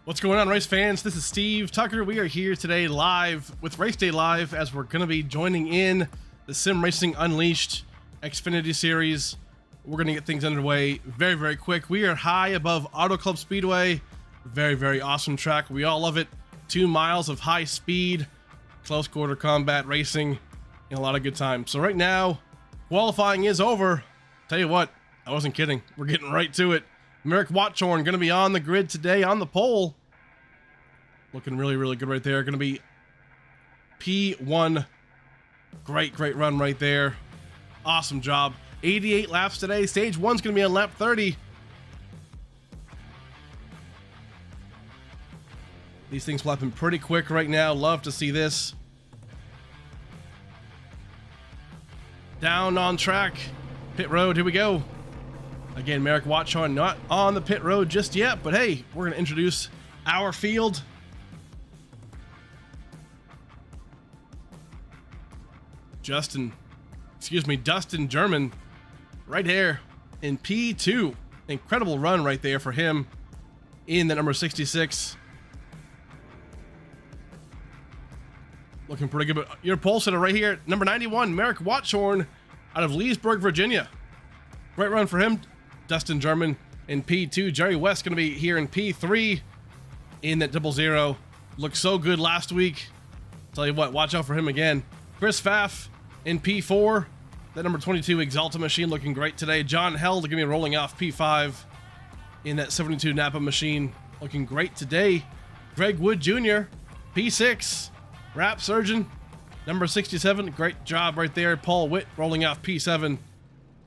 What's going on, race fans? This is Steve Tucker. We are here today live with Race Day Live as we're going to be joining in the Sim Racing Unleashed Xfinity Series. We're going to get things underway very, very quick. We are high above Auto Club Speedway. Very, very awesome track. We all love it. 2 miles of high speed, close quarter combat racing, and a lot of good time. So right now, qualifying is over. Tell you what, I wasn't kidding. We're getting right to it. Merrick Watchorn going to be on the grid today on the pole. Looking really, really good right there. Going to be P1. Great run right there. Awesome job. 88 laps today. Stage 1's going to be on lap 30. These things flapping pretty quick right now. Love to see this. Down on track. Pit road. Here we go. Again, Merrick Watchorn not on the pit road just yet, but hey, we're going to introduce our field. Dustin German right here in P2. Incredible run right there for him in the number 66. Looking pretty good, but your pole sitter right here, number 91, Merrick Watchorn out of Leesburg, Virginia. Great run for him. Dustin German in P2. Jerry West going to be here in P3 in that 00. Looked so good last week. Tell you what, watch out for him again. Chris Pfaff in P4. That number 22 Exalta machine looking great today. John Held going to be rolling off P5 in that 72 Napa machine. Looking great today. Greg Wood Jr. P6. Rap Surgeon number 67. Great job right there. Paul Witt rolling off P7.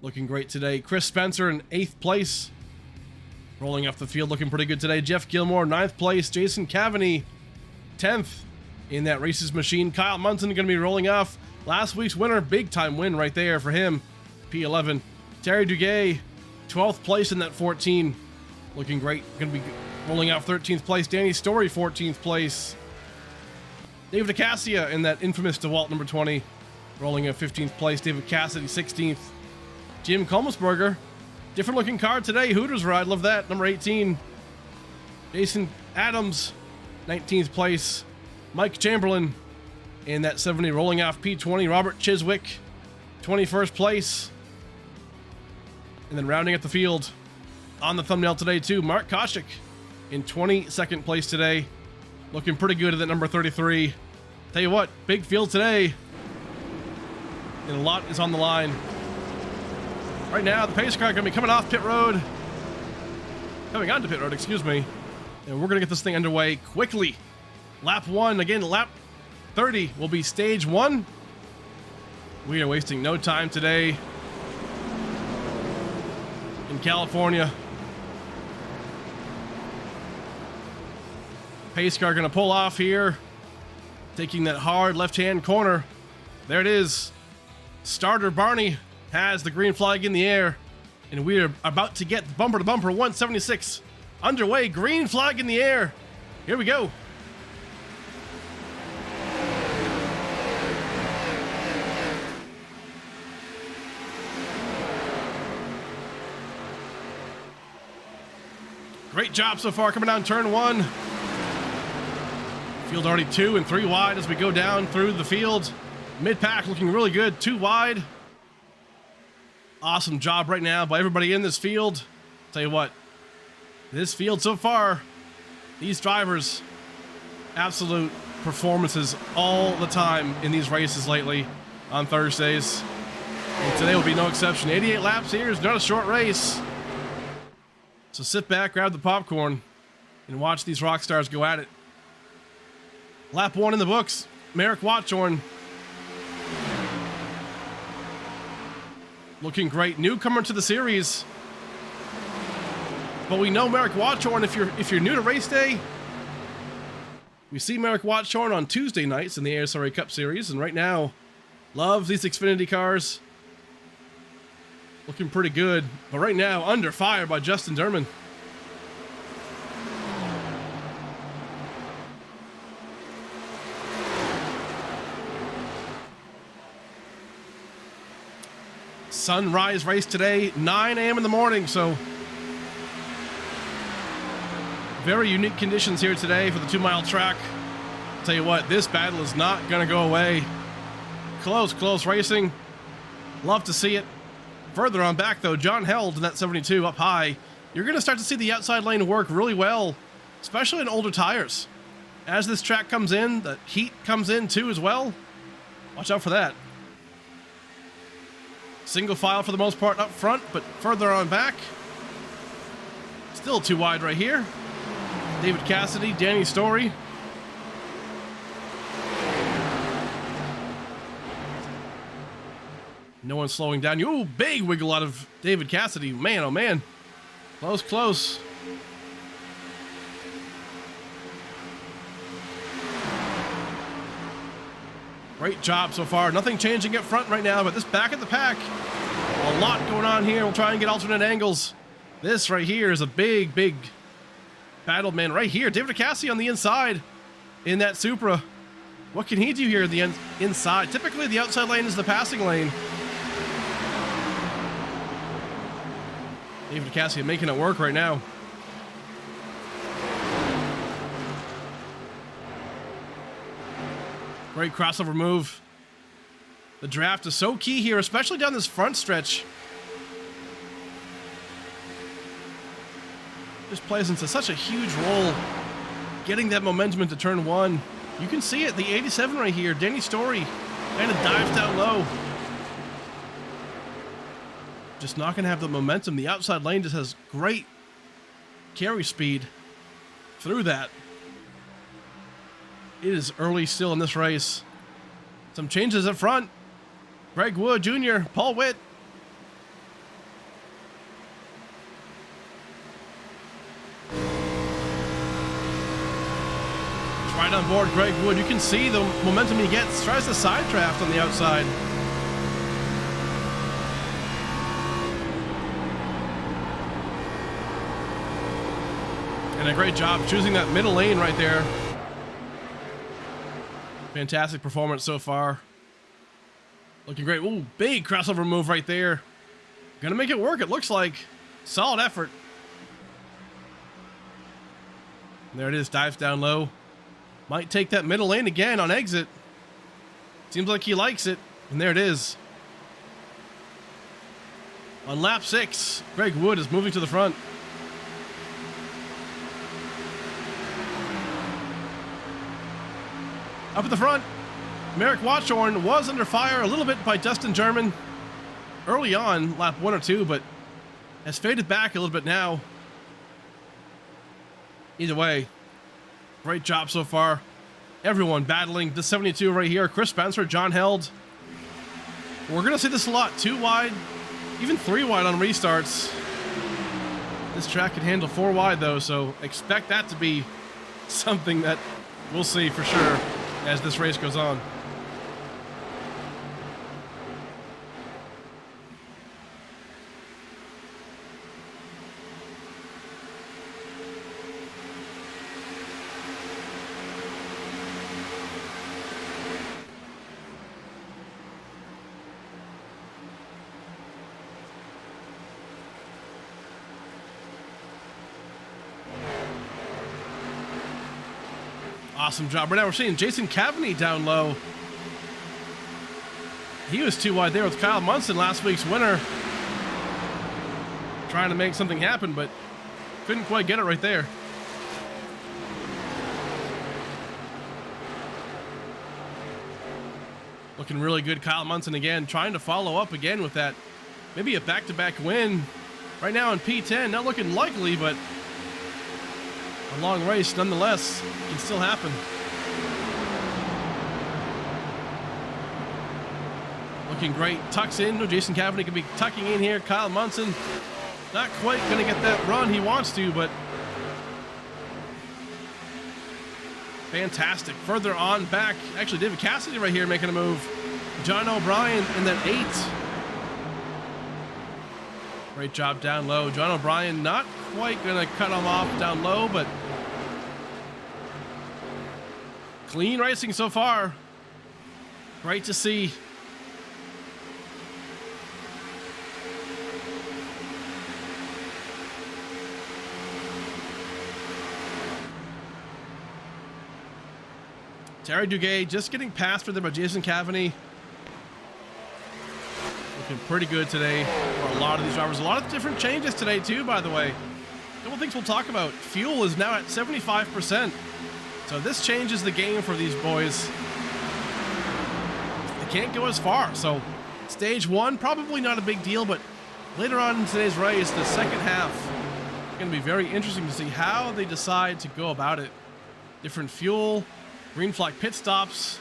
Looking great today. Chris Spencer in 8th place. Rolling off the field, looking pretty good today. Jeff Gilmore, 9th place. Jason Cavaney, 10th in that races machine. Kyle Munson going to be rolling off last week's winner. Big time win right there for him. P11. Terry Duguay, 12th place in that 14. Looking great. Going to be rolling off 13th place. Danny Story, 14th place. David Acacia in that infamous DeWalt number 20. Rolling off 15th place. David Cassidy, 16th. Jim Kolmsberger, different looking car today. Hooters ride, love that. Number 18. Jason Adams, 19th place. Mike Chamberlain in that 70, rolling off P20. Robert Chiswick, 21st place. And then rounding up the field on the thumbnail today too, Mark Koshik in 22nd place today. Looking pretty good at that number 33. Tell you what, big field today. And a lot is on the line. Right now, the pace car going to be coming off pit road. Coming onto pit road, excuse me. And we're going to get this thing underway quickly. Lap 1, again, lap 30 will be stage 1. We are wasting no time today in California. Pace car going to pull off here. Taking that hard left-hand corner. There it is. Starter Barney has the green flag in the air, and we are about to get bumper to bumper 176 underway. Green flag in the air. Here we go. Great job so far coming down turn 1. Field already 2 and 3 wide as we go down through the field. Mid-pack looking really good, 2 wide. Awesome job right now by everybody in this field. Tell you what, this field so far, these drivers, absolute performances all the time in these races lately on Thursdays. And today will be no exception. 88 laps here is not a short race. So sit back, grab the popcorn, and watch these rock stars go at it. Lap 1 in the books. Merrick Watchorn. Looking great. Newcomer to the series. But we know Merrick Watchorn, if you're new to race day, we see Merrick Watchorn on Tuesday nights in the SRU Cup Series, and right now, loves these Xfinity cars. Looking pretty good, but right now, under fire by Justin Derman. Sunrise race today, 9 a.m. in the morning, so Very unique conditions here today for the 2-mile track. Tell you what, this battle is not going to go away. Close racing. Love to see it. Further on back, though, John Held in that 72 up high. You're going to start to see the outside lane work really well, especially in older tires. As this track comes in, the heat comes in too as well. Watch out for that. Single file for the most part up front, but further on back. Still too wide right here. David Cassidy, Danny Story. No one's slowing down. Ooh, big wiggle out of David Cassidy. Man, oh man. Close. Great job so far. Nothing changing up front right now, but this back of the pack, a lot going on here. We'll try and get alternate angles. This right here is a big battle, man. Right here, David Cassidy on the inside in that Supra. What can he do here at the inside? Typically, the outside lane is the passing lane. David Cassidy making it work right now. Great crossover move. The draft is so key here, especially down this front stretch. This plays into such a huge role, getting that momentum into turn one. You can see it, the 87 right here. Danny Story kind of dives down low. Just not going to have the momentum. The outside lane just has great carry speed through that. It is early still in this race. Some changes up front. Greg Wood Jr., Paul Witt. Right on board Greg Wood. You can see the momentum he gets. Tries the side draft on the outside. And a great job choosing that middle lane right there. Fantastic performance so far. Looking great. Ooh, big crossover move right there. Gonna make it work, it looks like. Solid effort. And there it is, dives down low. Might take that middle lane again on exit. Seems like he likes it. And there it is. On lap 6, Greg Wood is moving to the front. Up at the front, Merrick Watchorn was under fire a little bit by Dustin German early on, lap 1 or 2, but has faded back a little bit now. Either way, great job so far. Everyone battling the 72 right here. Chris Spencer, John Held. We're going to see this a lot. 2 wide, even 3 wide on restarts. This track can handle 4 wide though, so expect that to be something that we'll see for sure as this race goes on. Awesome job. Right now we're seeing Jason Cavaney down low. He was 2 wide there with Kyle Munson, last week's winner. Trying to make something happen, but couldn't quite get it right there. Looking really good, Kyle Munson again, trying to follow up again with that. Maybe a back-to-back win. Right now in P10, not looking likely, but a long race nonetheless can still happen. Looking great, tucks in. Jason Cavaney could be tucking in here. Kyle Munson not quite going to get that run he wants to, but fantastic. Further on back, actually David Cassidy right here making a move. John O'Brien in that 8. Great job down low. John O'Brien not quite going to cut him off down low, but clean racing so far. Great to see. Terry Duguay just getting past for them by Jason Cavani. Looking pretty good today for a lot of these drivers. A lot of different changes today too, by the way. A couple things we'll talk about. Fuel is now at 75%. So this changes the game for these boys. They can't go as far. So stage one, probably not a big deal, but later on in today's race, the second half, it's going to be very interesting to see how they decide to go about it. Different fuel, green flag pit stops.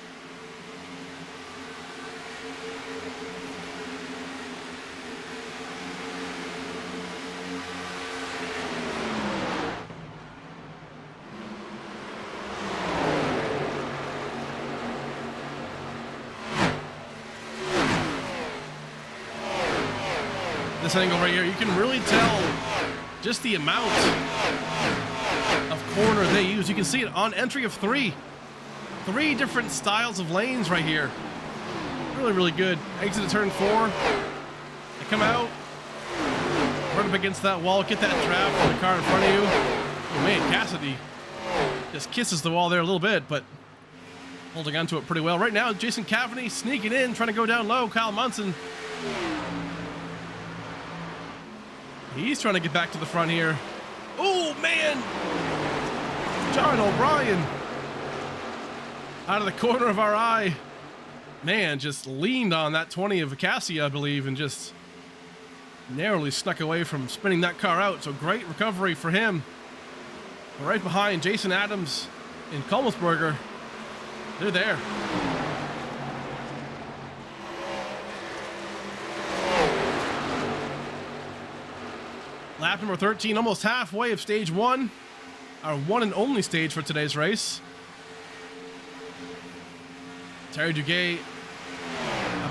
This angle right here, you can really tell just the amount of corner they use. You can see it on entry of three different styles of lanes right here. Really, really good. Exit to turn 4. They come out, run up against that wall, get that trap from the car in front of you. Oh man, Cassidy just kisses the wall there a little bit, but holding onto it pretty well. Right now, Jason Cavani sneaking in, trying to go down low. Kyle Munson, he's trying to get back to the front here. Oh, man! John O'Brien out of the corner of our eye. Man, just leaned on that 20 of Acacia, I believe, and just narrowly snuck away from spinning that car out. So great recovery for him. Right behind Jason Adams and Kolmelsberger. They're there. Lap number 13, almost halfway of stage 1. Our one and only stage for today's race. Terry Duguay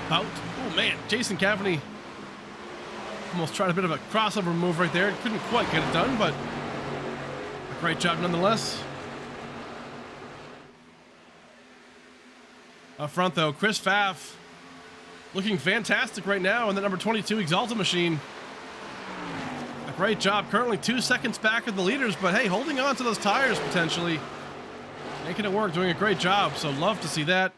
about, oh man, Jason Cavani almost tried a bit of a crossover move right there. Couldn't quite get it done, but a great job nonetheless. Up front though, Chris Pfaff looking fantastic right now in the number 22 Exalta machine. A great job, currently 2 seconds back of the leaders, but hey, holding on to those tires potentially. Making it work, doing a great job, so love to see that.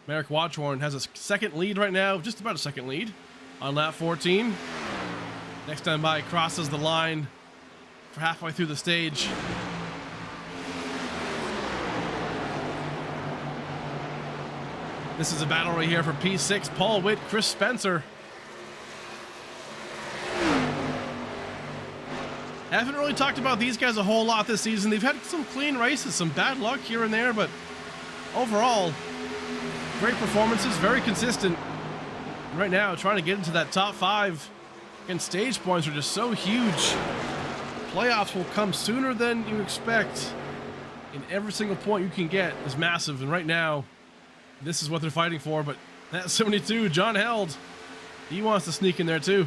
Merrick Watchorn has a second lead right now, just about a second lead on lap 14. Next time by crosses the line for halfway through the stage. This is a battle right here for P6. Paul Witt, Chris Spencer. Haven't really talked about these guys a whole lot this season. They've had some clean races, some bad luck here and there, but overall, great performances, very consistent. Right now, trying to get into that top 5. And stage points are just so huge. Playoffs will come sooner than you expect. And every single point you can get is massive. And right now, this is what they're fighting for. But that 72, John Held, he wants to sneak in there too.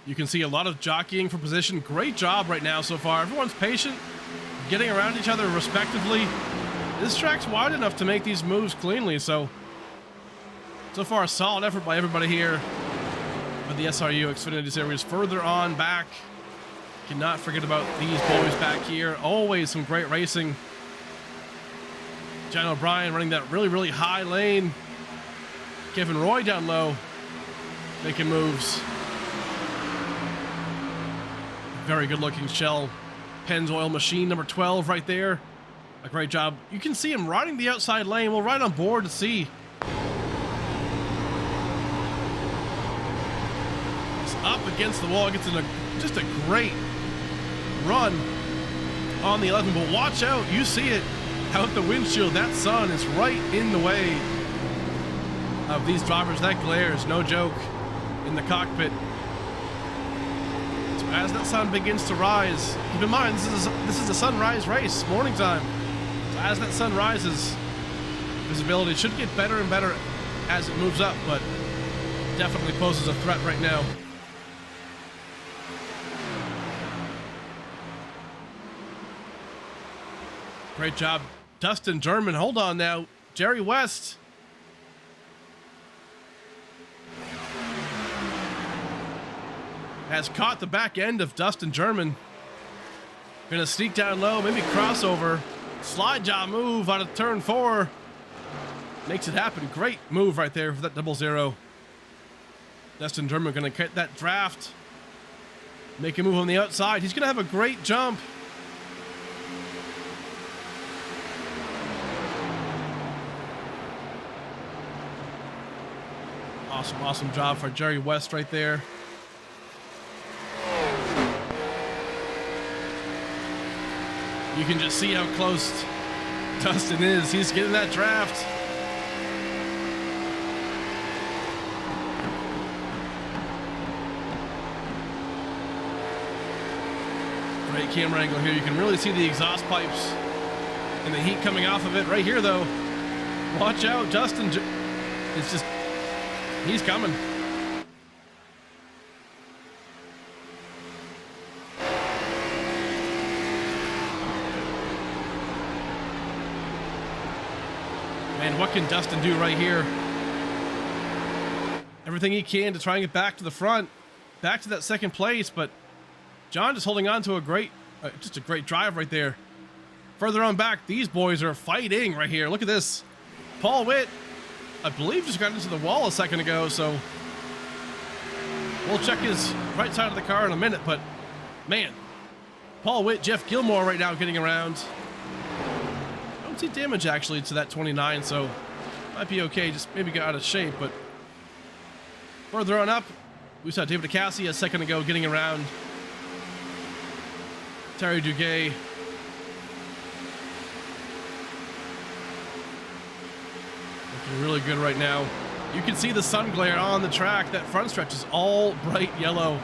You can see a lot of jockeying for position. Great job right now so far. Everyone's patient, getting around each other respectively. This track's wide enough to make these moves cleanly, so far a solid effort by everybody here for the SRU Xfinity Series. Further on back, cannot forget about these boys back here. Always some great racing. John O'Brien running that really, really high lane. Kevin Roy down low, making moves. Very good looking Shell Pennzoil machine number 12 right there. A great job. You can see him riding the outside lane. We'll ride on board to see. He's up against the wall. Gets in just a great run on the 11. But watch out. You see it out the windshield. That sun is right in the way of these drivers. That glare is no joke in the cockpit. As that sun begins to rise, keep in mind this is a sunrise race, morning time. So as that sun rises, visibility should get better and better as it moves up, but definitely poses a threat right now. Great job, Dustin German. Hold on now. Jerry West. Has caught the back end of Dustin German. Gonna sneak down low, maybe crossover. Slide job move out of turn 4. Makes it happen. Great move right there for that 0-0. Dustin German gonna cut that draft. Make a move on the outside. He's gonna have a great jump. Awesome job for Jerry West right there. You can just see how close Dustin is. He's getting that draft. Great camera angle here. You can really see the exhaust pipes and the heat coming off of it. Right here, though, watch out. Dustin, it's just, he's coming. Man, what can Dustin do right here? Everything he can to try and get back to the front, back to that second place, but John just holding on to a great, just a great drive right there. Further on back, these boys are fighting right here. Look at this. Paul Witt, I believe, just got into the wall a second ago, so we'll check his right side of the car in a minute, but man, Paul Witt, Jeff Gilmore right now getting around. I don't see damage actually to that 29, so might be okay. Just maybe got out of shape, but further on up, we saw David Acassi a second ago getting around. Terry Duguay. Looking really good right now. You can see the sun glare on the track. That front stretch is all bright yellow.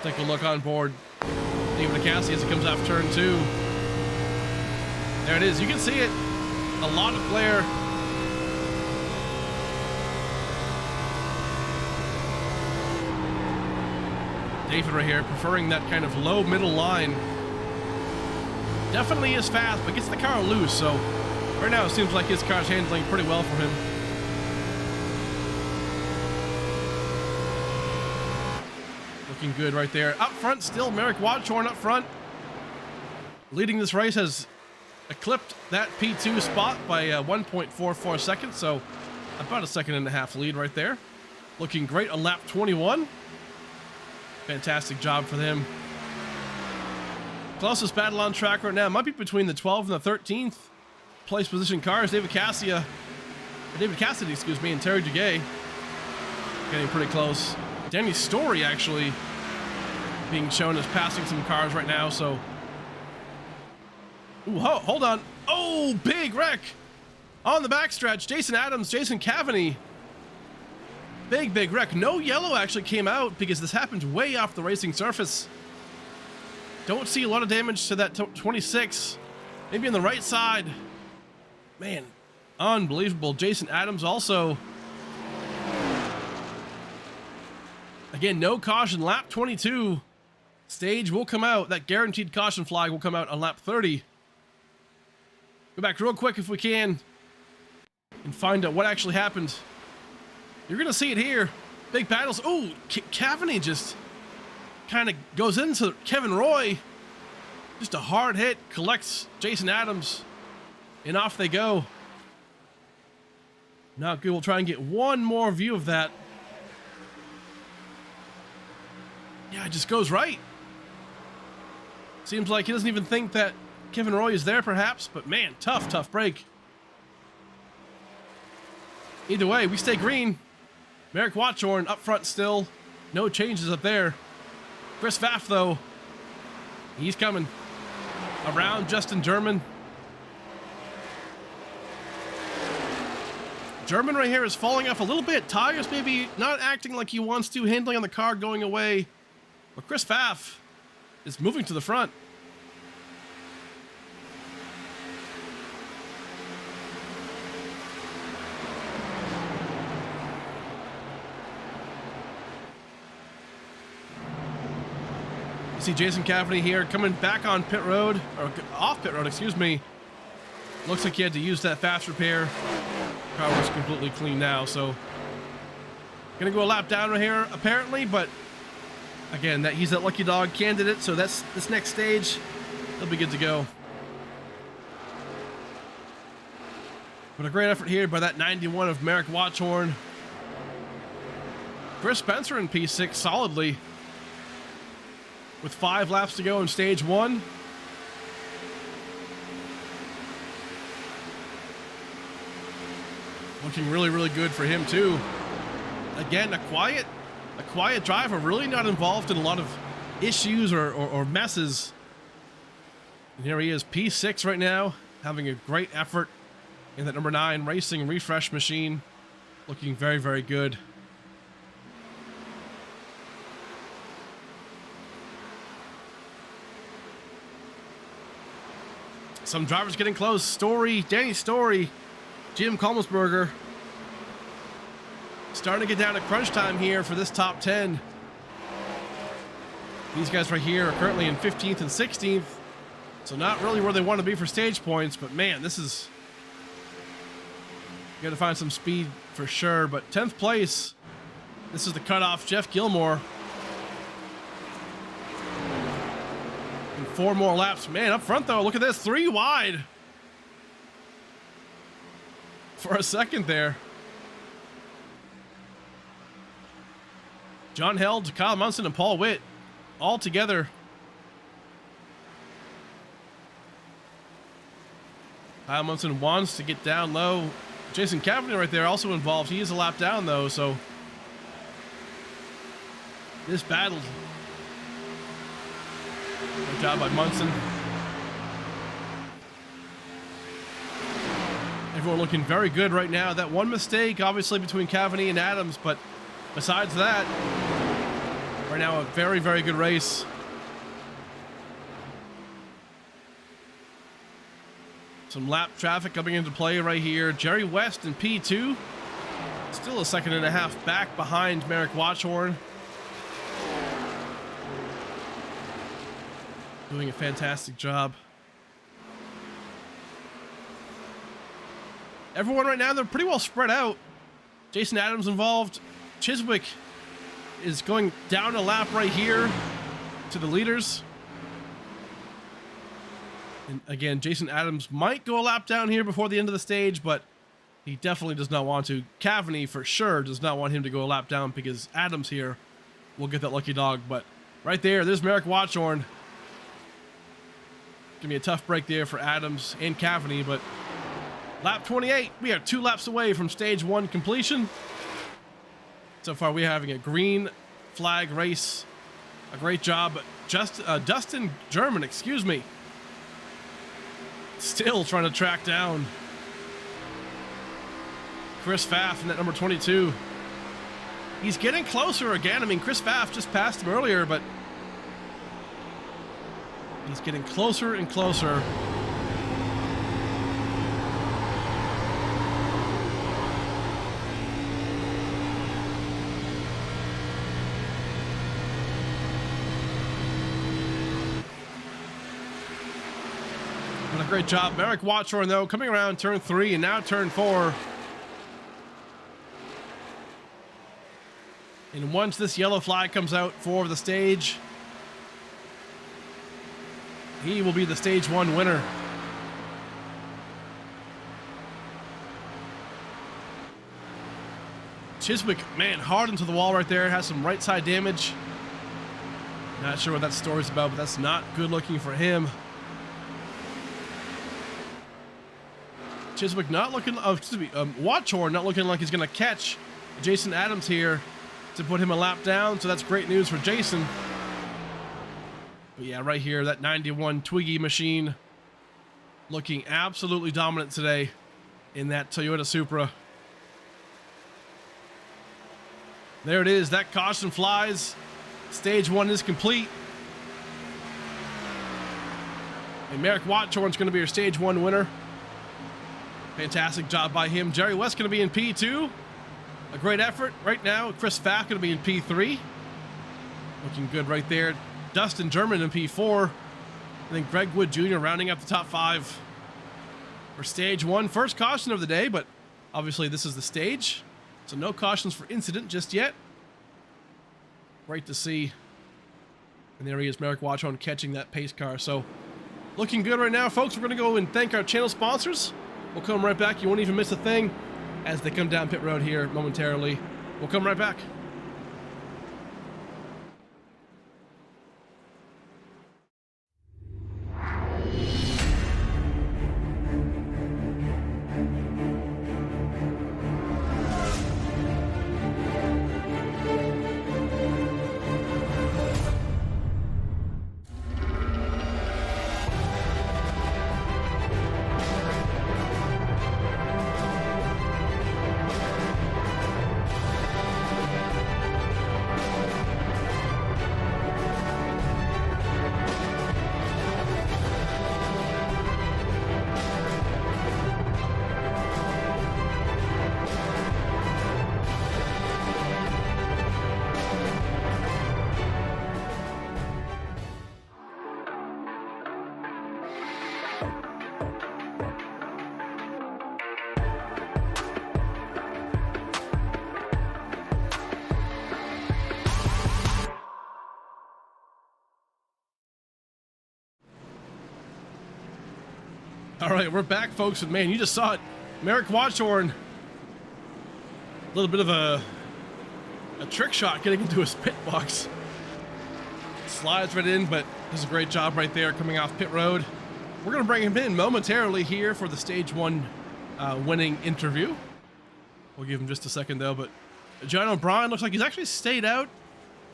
Take a look on board. David Acassi as it comes off turn 2. There it is. You can see it. A lot of glare. David right here preferring that kind of low middle line. Definitely is fast, but gets the car loose, so right now it seems like his car's handling pretty well for him. Looking good right there. Up front still, Merrick Watchorn up front. Leading this race, has eclipsed that P2 spot by 1.44 seconds, so about a 1.5 second lead right there. Looking great on lap 21. Fantastic job for them. Closest battle on track right now might be between the 12th and the 13th place position cars. David Cassidy, excuse me, and Terry Duguay getting pretty close. Danny Story actually being shown as passing some cars right now, so. Ooh, hold on. Oh, big wreck on the backstretch. Jason Adams, Jason Cavaney. Big wreck. No yellow actually came out because this happened way off the racing surface. Don't see a lot of damage to that 26. Maybe on the right side. Man, unbelievable. Jason Adams also. Again, no caution. Lap 22. Stage will come out. That guaranteed caution flag will come out on lap 30. Go back real quick if we can and find out what actually happened. You're going to see it here. Big battles. Oh, Cavaney just kind of goes into Kevin Roy. Just a hard hit. Collects Jason Adams. And off they go. Not good. We'll try and get one more view of that. Yeah, it just goes right. Seems like he doesn't even think that Kevin Roy is there, perhaps. But man, tough break. Either way, we stay green. Merrick Watchorn up front still. No changes up there. Chris Pfaff, though, he's coming around Justin German. German right here is falling off a little bit. Tires maybe not acting like he wants to. Handling on the car going away. But Chris Pfaff is moving to the front. See Jason Cavney here coming back on pit road, or off pit road, excuse me. Looks like he had to use that fast repair. Car was completely clean now, so gonna go a lap down right here apparently, but again, he's that lucky dog candidate, so that's this next stage. He'll be good to go. But a great effort here by that 91 of Merrick Watchorn. Chris Spencer in P6 solidly with 5 laps to go in stage 1. Looking really, really good for him too. Again, a quiet driver, really not involved in a lot of issues or messes. And here he is, P6 right now, having a great effort in that number 9 racing refresh machine. Looking very, very good. Some drivers getting close. Danny Story, Jim Kolmelsberger. Starting to get down to crunch time here for this top 10. These guys right here are currently in 15th and 16th. So not really where they want to be for stage points, but man, this is... You gotta find some speed for sure, but 10th place. This is the cutoff. Jeff Gilmore. And 4 more laps. Man, up front though, look at this, 3 wide. For a second there. John Held, Kyle Munson, and Paul Witt all together. Kyle Munson wants to get down low. Jason Cavney right there also involved. He is a lap down though, so this battle. Good job by Munson. Everyone looking very good right now. That one mistake, obviously, between Cavney and Adams, but besides that, right now a very, very good race. Some lap traffic coming into play right here. Jerry West in P2. Still a second and a half back behind Merrick Watchorn. Doing a fantastic job. Everyone right now, they're pretty well spread out. Jason Adams involved. Chiswick is going down a lap right here to the leaders. And again, Jason Adams might go a lap down here before the end of the stage, but he definitely does not want to. Cavney, for sure, does not want him to go a lap down because Adams here will get that lucky dog. But right there's Merrick Watchorn. Gonna be a tough break there for Adams and Cavney, but lap 28, we are 2 laps away from stage 1 completion. So far, we're having a green flag race. A great job. Dustin German, excuse me. Still trying to track down Chris Pfaff in that number 22. He's getting closer again. I mean, Chris Pfaff just passed him earlier, but he's getting closer and closer. A great job. Merrick Watchorn, though, coming around turn 3 and now turn 4. And once this yellow flag comes out for the stage, he will be the stage 1 winner. Chiswick, man, hard into the wall right there. Has some right side damage. Not sure what that story's about, but that's not good looking for him. Chiswick not looking, Watchorn not looking like he's going to catch Jason Adams here to put him a lap down, so that's great news for Jason. But yeah, right here, that 91 Twiggy machine looking absolutely dominant today in that Toyota Supra. There it is, that caution flies. Stage 1 is complete. And Merrick Watchorn's going to be your stage 1 winner. Fantastic job by him. Jerry West going to be in P2. A great effort right now. Chris Pfaff going to be in P3. Looking good right there. Dustin German in P4. And then Greg Wood Jr. rounding up the top 5 for stage 1. First caution of the day, but obviously this is the stage, so no cautions for incident just yet. Great to see. And there he is, Merrick Watchorn, catching that pace car. So looking good right now, folks. We're going to go and thank our channel sponsors. We'll come right back. You won't even miss a thing as they come down pit road here momentarily. We'll come right back. All right, we're back, folks, and man, you just saw it. Merrick Watchorn, a little bit of a trick shot getting into his pit box. Slides right in, but does a great job right there coming off pit road. We're going to bring him in momentarily here for the stage 1 winning interview. We'll give him just a second, though, but John O'Brien looks like he's actually stayed out.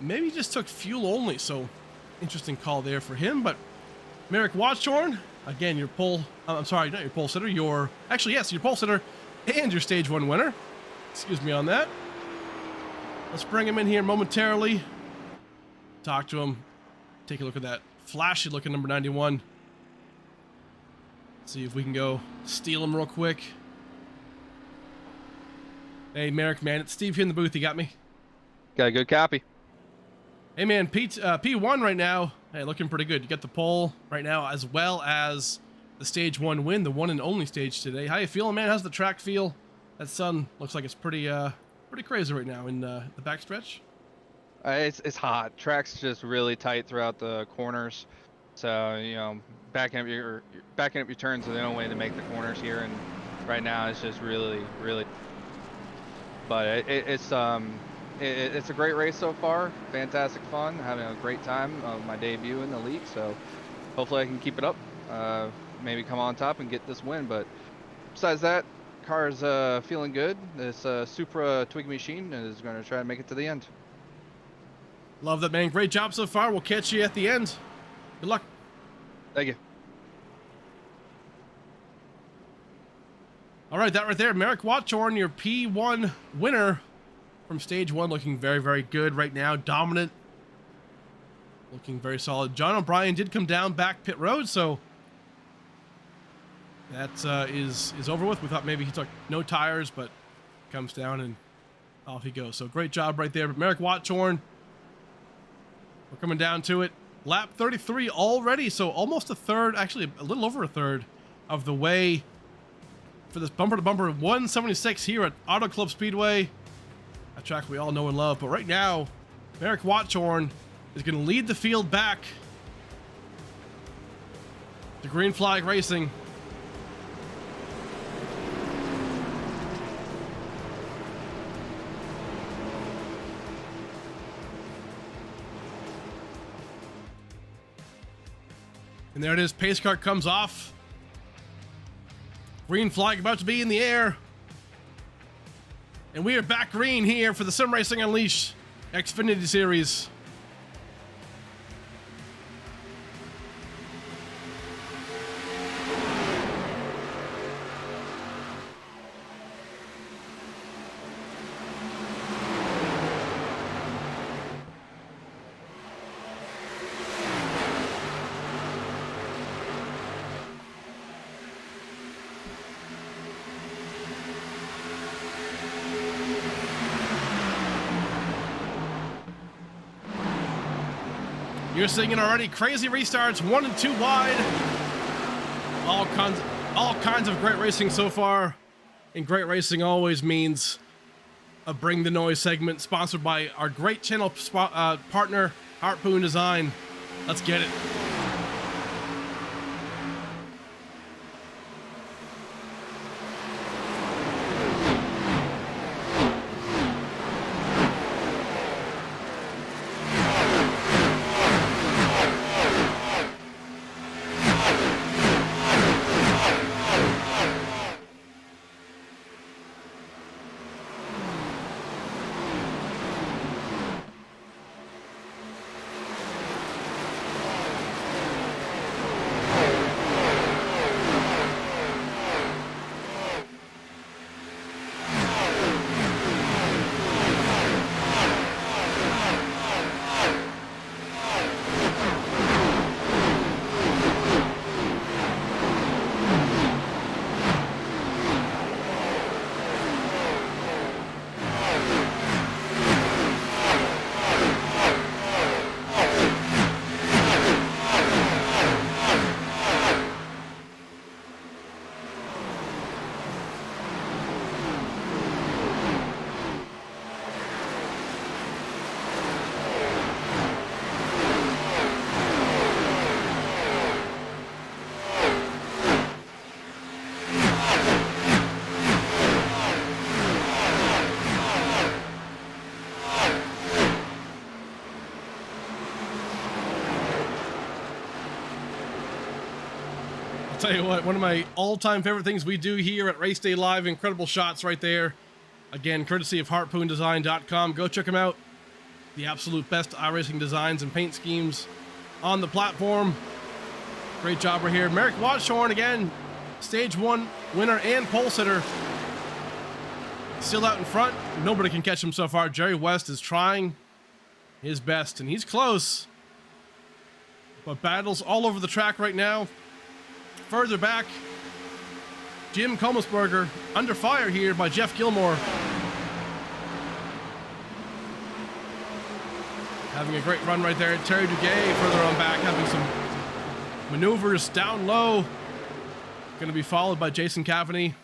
Maybe he just took fuel only, so interesting call there for him, but Merrick Watchorn, again, your pole, I'm sorry, not your pole sitter, actually, yes, your pole sitter and your stage 1 winner. Excuse me on that. Let's bring him in here momentarily. Talk to him. Take a look at that flashy looking number 91. See if we can go steal him real quick. Hey, Merrick, man, it's Steve here in the booth. You got me? Got a good copy. Hey, man, P1 right now. Hey, looking pretty good. You got the pole right now, as well as the stage 1 win, the one and only stage today. How you feeling, man? How's the track feel? That sun looks like it's pretty crazy right now in the backstretch. It's hot. Track's just really tight throughout the corners, so you know, backing up your turns are the only way to make the corners here. And right now, it's just really. But it's a great race so far. Fantastic fun. Having a great time on my debut in the league. So hopefully I can keep it up. Maybe come on top and get this win. But besides that, car's feeling good. This Supra Twig machine is going to try to make it to the end. Love that, man. Great job so far. We'll catch you at the end. Good luck. Thank you. All right, that right there, Merrick Watchorn, your P1 winner from stage 1, looking very good right now. Dominant. Looking very solid. John O'Brien did come down back pit road, so that is over with. We thought maybe he took no tires, but comes down and off he goes. So great job right there. But Merrick Watchorn, we're coming down to it. Lap 33 already, so almost a third, actually a little over a third of the way for this bumper-to-bumper 176 here at Auto Club Speedway, a track we all know and love. But right now, Merrick Watchorn is going to lead the field back to Green Flag Racing. And there it is, pace car comes off. Green flag about to be in the air. And we are back green here for the Sim Racing Unleashed Xfinity Series. You're seeing it already. Crazy restarts, 1 and 2 wide. All kinds of great racing so far. And great racing always means a Bring the Noise segment sponsored by our great channel partner, Harpoon Design. Let's get it. Tell you what, one of my all-time favorite things we do here at Race Day Live, incredible shots right there. Again, courtesy of harpoondesign.com. Go check them out. The absolute best iRacing designs and paint schemes on the platform. Great job right here. Merrick Watchhorn, again, Stage 1 winner and pole sitter. Still out in front. Nobody can catch him so far. Jerry West is trying his best, and he's close. But battles all over the track right now. Further back, Jim Komelsberger under fire here by Jeff Gilmore. Having a great run right there. Terry Duguay further on back, having some maneuvers down low. Going to be followed by Jason Cavany.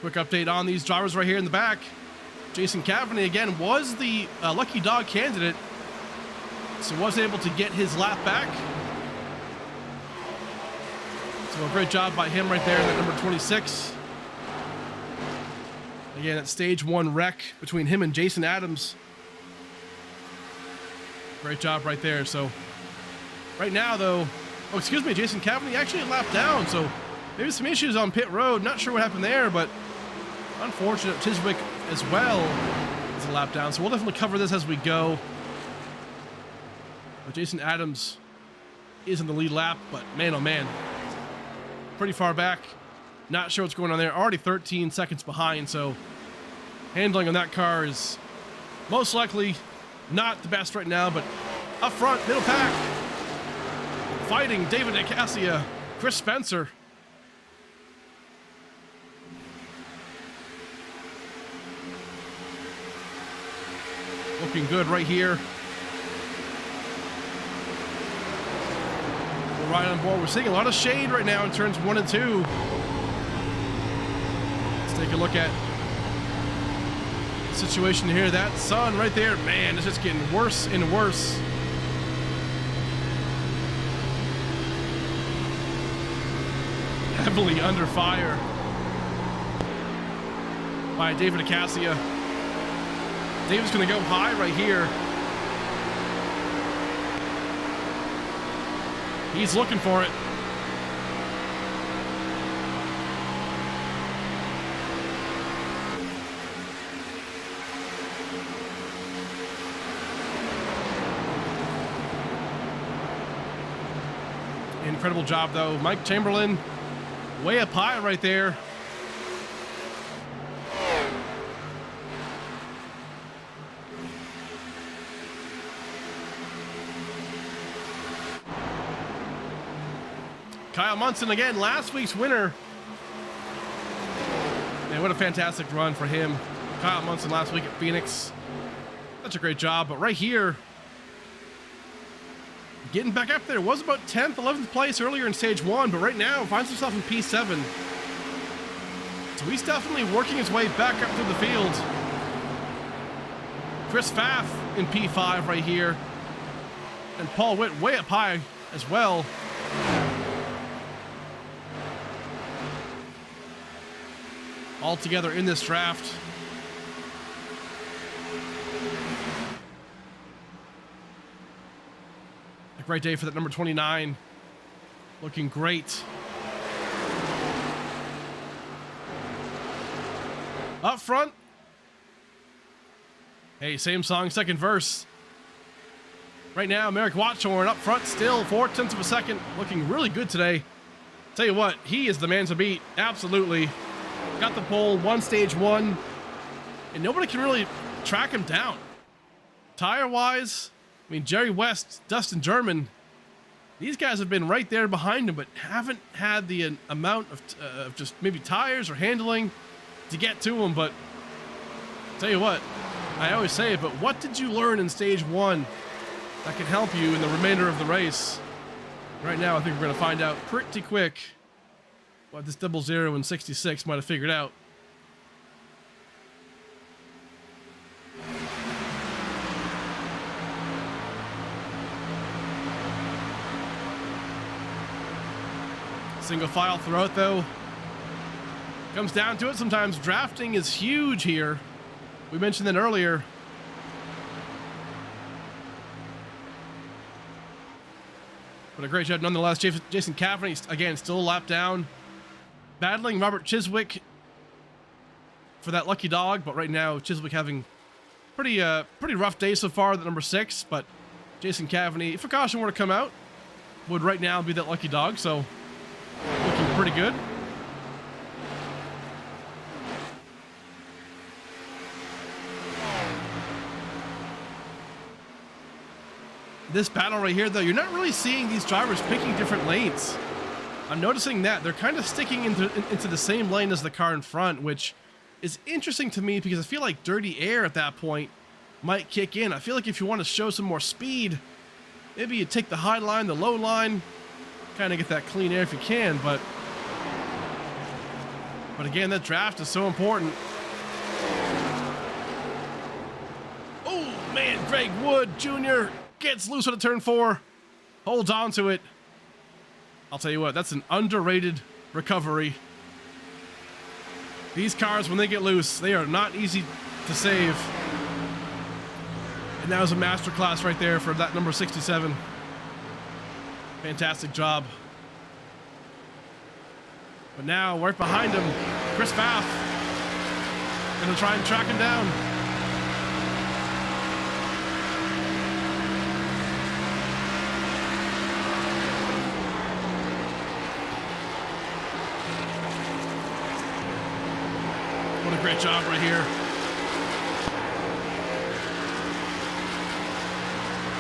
Quick update on these drivers right here in the back. Jason Cavany, again, was the lucky dog candidate. So was able to get his lap back. So a great job by him right there in that number 26. Again, at stage 1 wreck between him and Jason Adams. Great job right there. So right now though, oh excuse me, Jason Cavany actually a lap down. So maybe some issues on pit road. Not sure what happened there, but unfortunate. Chiswick as well is a lap down. So we'll definitely cover this as we go. But Jason Adams is in the lead lap, but man, oh man, pretty far back. Not sure what's going on there. Already 13 seconds behind, so handling on that car is most likely not the best right now, but up front, middle pack, fighting David Acacia, Chris Spencer. Looking good right here. Right on board. We're seeing a lot of shade right now in turns 1 and 2. Let's take a look at the situation here. That sun right there, man, it's just getting worse and worse. Heavily under fire by David Acacia. David's going to go high right here. He's looking for it. Incredible job though. Mike Chamberlain way up high right there. Kyle Munson again, last week's winner. Man, what a fantastic run for him. Kyle Munson last week at Phoenix. Such a great job. But right here, getting back up there. Was about 10th, 11th place earlier in stage 1, but right now finds himself in P7. So he's definitely working his way back up through the field. Chris Pfaff in P5 right here. And Paul Witt way up high as well. All together in this draft. A great day for that number 29. Looking great. Up front. Hey, same song, second verse. Right now, Merrick Watchorn up front still, 0.4 of a second. Looking really good today. Tell you what, he is the man to beat. Absolutely. Got the pole, won stage 1. And nobody can really track him down. Tire-wise, I mean, Jerry West, Dustin German, these guys have been right there behind him, but haven't had the amount of just maybe tires or handling to get to him. But tell you what, I always say it, but what did you learn in stage 1 that can help you in the remainder of the race? Right now, I think we're going to find out pretty quick what this 00 and 66 might have figured out. Single file throughout, though. Comes down to it sometimes. Drafting is huge here. We mentioned that earlier. But a great job nonetheless. Jason Cavney, again, still a lap down. Battling Robert Chiswick for that lucky dog. But right now, Chiswick having pretty rough day so far, that number 6. But Jason Cavney, if a caution were to come out, would right now be that lucky dog. So looking pretty good. This battle right here, though, you're not really seeing these drivers picking different lanes. I'm noticing that they're kind of sticking into the same lane as the car in front, which is interesting to me because I feel like dirty air at that point might kick in. I feel like if you want to show some more speed, maybe you take the high line, the low line, kind of get that clean air if you can. But again, that draft is so important. Oh man, Greg Wood Jr. gets loose on a turn 4, holds on to it. I'll tell you what, that's an underrated recovery. These cars, when they get loose, they are not easy to save. And that was a masterclass right there for that number 67. Fantastic job. But now, right behind him, Chris Pfaff. Gonna try and track him down. What a great job right here.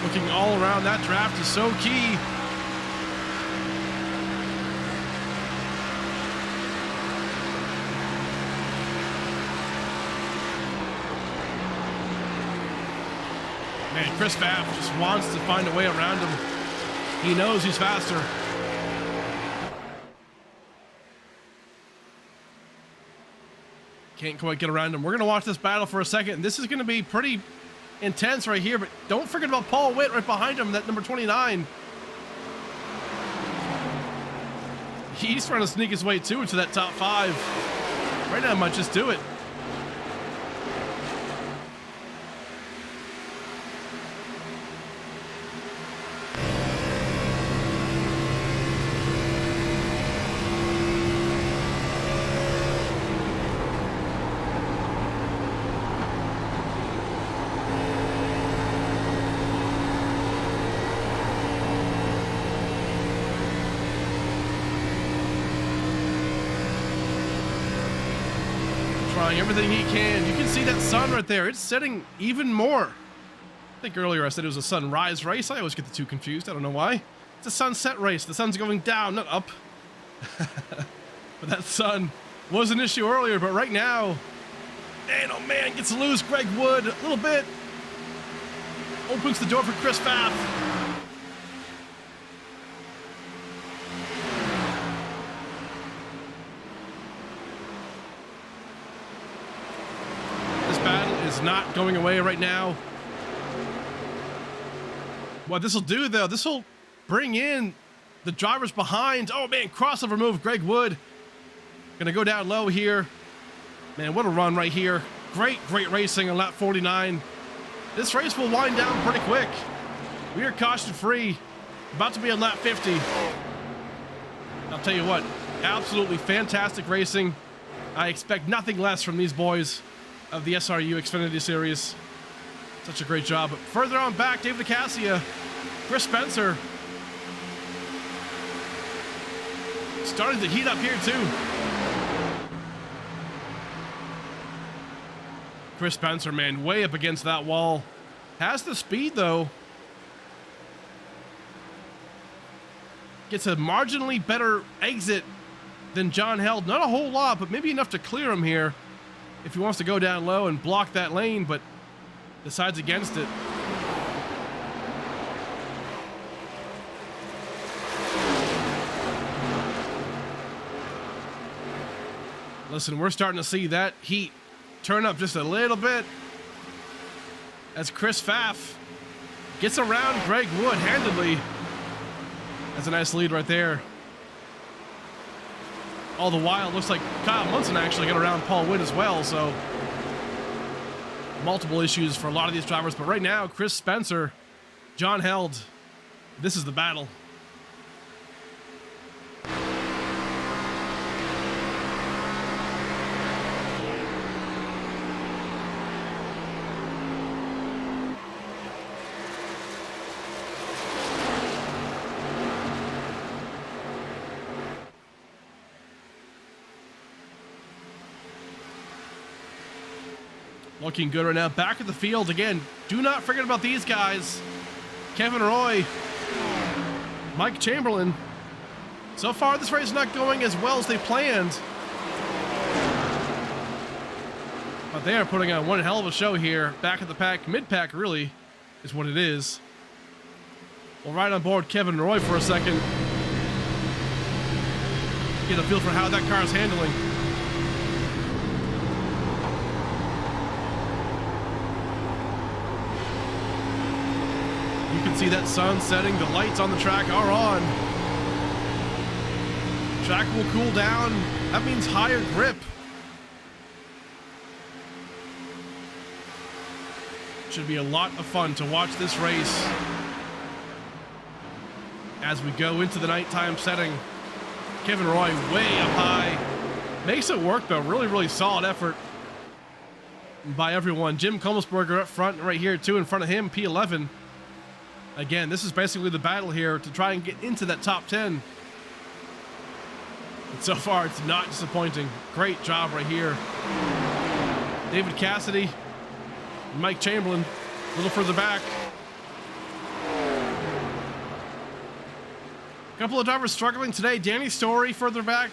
Looking all around, that draft is so key. Man, Chris Pfaff just wants to find a way around him. He knows he's faster. Can't quite get around him. We're going to watch this battle for a second. This is going to be pretty intense right here, but don't forget about Paul Witt right behind him, that number 29. He's trying to sneak his way too into that top 5. Right now, might just do it. Trying everything he can. You can see that sun right there. It's setting even more. I think earlier I said it was a sunrise race. I always get the two confused. I don't know why. It's a sunset race. The sun's going down, not up. But that sun was an issue earlier, but right now, man, oh man, gets loose. Greg Wood, a little bit. opens the door for Chris Pfaff. This battle is not going away right now. What this will do, though, this will bring in the drivers behind. Oh, man, crossover move. Greg Wood gonna go down low here. Man, what a run right here. Great racing on lap 49. This race will wind down pretty quick. We are caution free. About to be on lap 50. I'll tell you what, absolutely fantastic racing. I expect nothing less from these boys of the SRU Xfinity Series. Such a great job. But further on back, David Acacia, Chris Spencer. Starting to heat up here too. Chris Spencer, man, way up against that wall. Has the speed, though. Gets a marginally better exit than John Held. Not a whole lot, but maybe enough to clear him here if he wants to go down low and block that lane, but decides against it. Listen, we're starting to see that heat turn up just a little bit as Chris Pfaff gets around Greg Wood handedly. That's a nice lead right there. All the while, it looks like Kyle Munson actually got around Paul Witt as well, so multiple issues for a lot of these drivers. But right now, Chris Spencer, John Held, this is the battle. Looking good right now. Back at the field again. Do not forget about these guys. Kevin Roy, Mike Chamberlain. So far, this race is not going as well as they planned. But they are putting on one hell of a show here. Back at the pack, mid-pack really is what it is. We'll ride on board Kevin Roy for a second. Get a feel for how that car is handling. You can see that sun setting. The lights on the track are on. Track will cool down. That means higher grip. Should be a lot of fun to watch this race as we go into the nighttime setting. Kevin Roy way up high. Makes it work though. Really, really solid effort by everyone. Jim Kommelsberger up front right here too in front of him, P11. Again, this is basically the battle here to try and get into that top 10. And so far, it's not disappointing. Great job right here. David Cassidy, Mike Chamberlain, a little further back. A couple of drivers struggling today. Danny Story further back,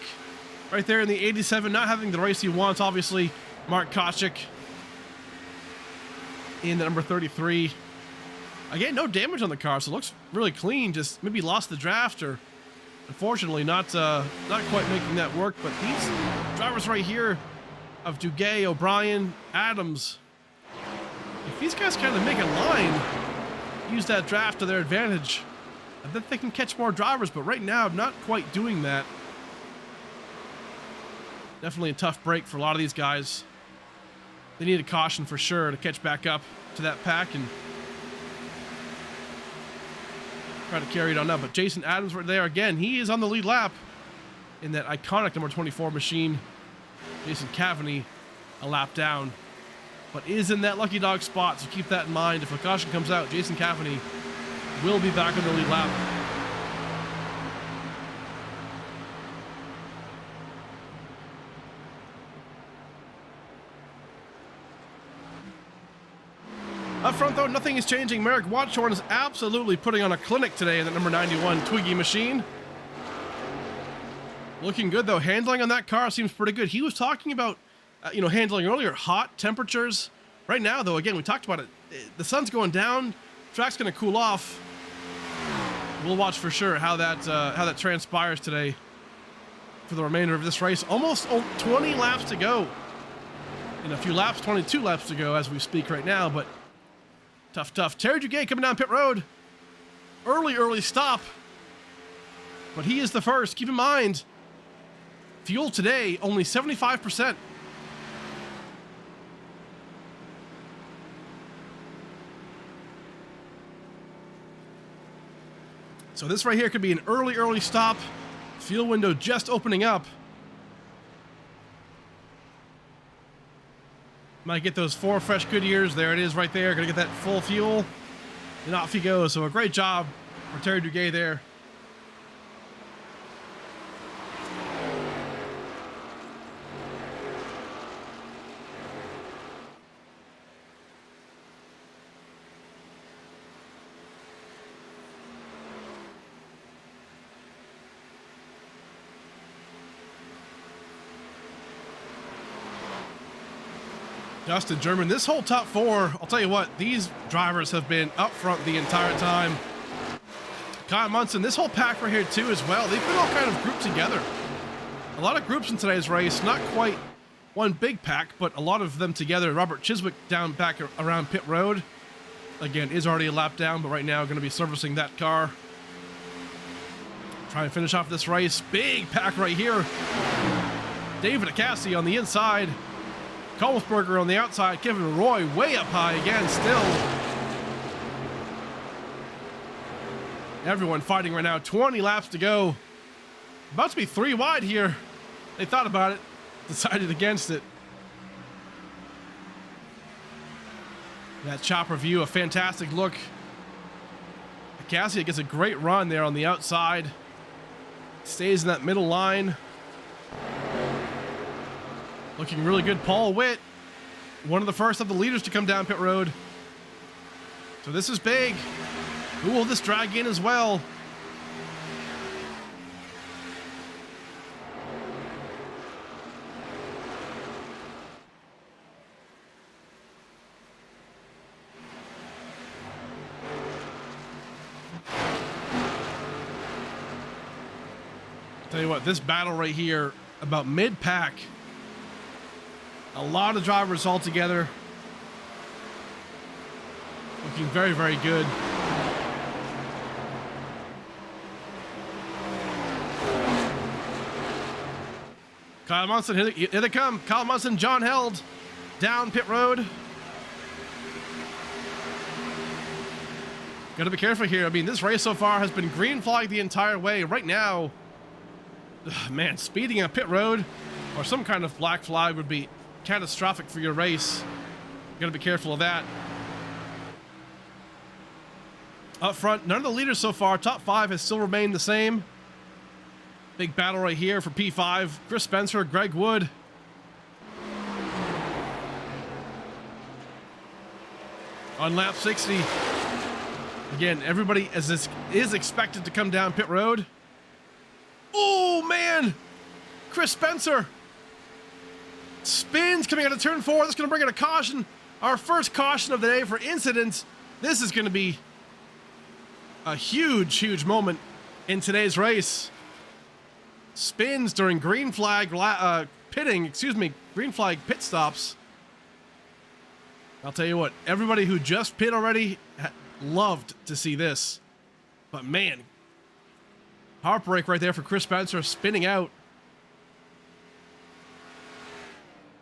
right there in the 87, not having the race he wants, obviously. Mark Kochik in the number 33. Again, no damage on the car, so it looks really clean. Just maybe lost the draft, or unfortunately not quite making that work. But these drivers right here of Duguay, O'Brien, Adams, if these guys kind of make a line, use that draft to their advantage, I bet they can catch more drivers. But right now, not quite doing that. Definitely a tough break for a lot of these guys. They need a caution for sure to catch back up to that pack and try to carry it on up. But Jason Adams right there again. He is on the lead lap in that iconic number 24 machine. Jason Cavaney a lap down, but is in that lucky dog spot. So keep that in mind. If a caution comes out, Jason Cavaney will be back on the lead lap. Up front, though, nothing is changing. Merrick Watchorn is absolutely putting on a clinic today in the number 91 Twiggy machine. Looking good, though. Handling on that car seems pretty good. He was talking about, handling earlier, hot temperatures. Right now, though, again, we talked about it. The sun's going down. Track's going to cool off. We'll watch for sure how that transpires today for the remainder of this race. Almost 20 laps to go. In a few laps, 22 laps to go as we speak right now, but tough. Terry Duguay coming down pit road. Early stop. But he is the first. Keep in mind, fuel today, only 75%. So this right here could be an early stop. Fuel window just opening up. Might get those 4 fresh Goodyears. There it is right there. Gonna get that full fuel. And off he goes. So a great job for Terry Duguay there. Dustin German, this whole top 4, I'll tell you what, these drivers have been up front the entire time. Kyle Munson, this whole pack right here too as well. They've been all kind of grouped together. A lot of groups in today's race, not quite one big pack, but a lot of them together. Robert Chiswick down back around pit road. Again, is already a lap down, but right now going to be servicing that car. Trying to finish off this race. Big pack right here. David Acassi on the inside. Kolsberger on the outside. Kevin Roy way up high again still. Everyone fighting right now. 20 laps to go. About to be 3 wide here. They thought about it. Decided against it. That chopper view, a fantastic look. Acassi gets a great run there on the outside. Stays in that middle line. Looking really good. Paul Witt, one of the first of the leaders to come down pit road. So this is big. Who will this drag in as well? Tell you what, this battle right here, about mid-pack. A lot of drivers all together. Looking very, very good. Kyle Munson, here they come. Kyle Munson, John Held, down pit road. Gotta be careful here. I mean, this race so far has been green flag the entire way. Right now, man, speeding on pit road or some kind of black flag would be catastrophic for your race. You gotta be careful of that. Up front, none of the leaders so far. Top 5 has still remained the same. Big battle right here for P5. Chris Spencer, Greg Wood. On lap 60. Again, everybody is expected to come down pit road. Oh man! Chris Spencer spins coming out of turn 4. That's going to bring in a caution. Our first caution of the day for incidents. This is going to be a huge moment in today's race. Spins during green flag green flag pit stops. I'll tell you what, everybody who just pit already loved to see this. But man, heartbreak right there for Chris Spencer, spinning out.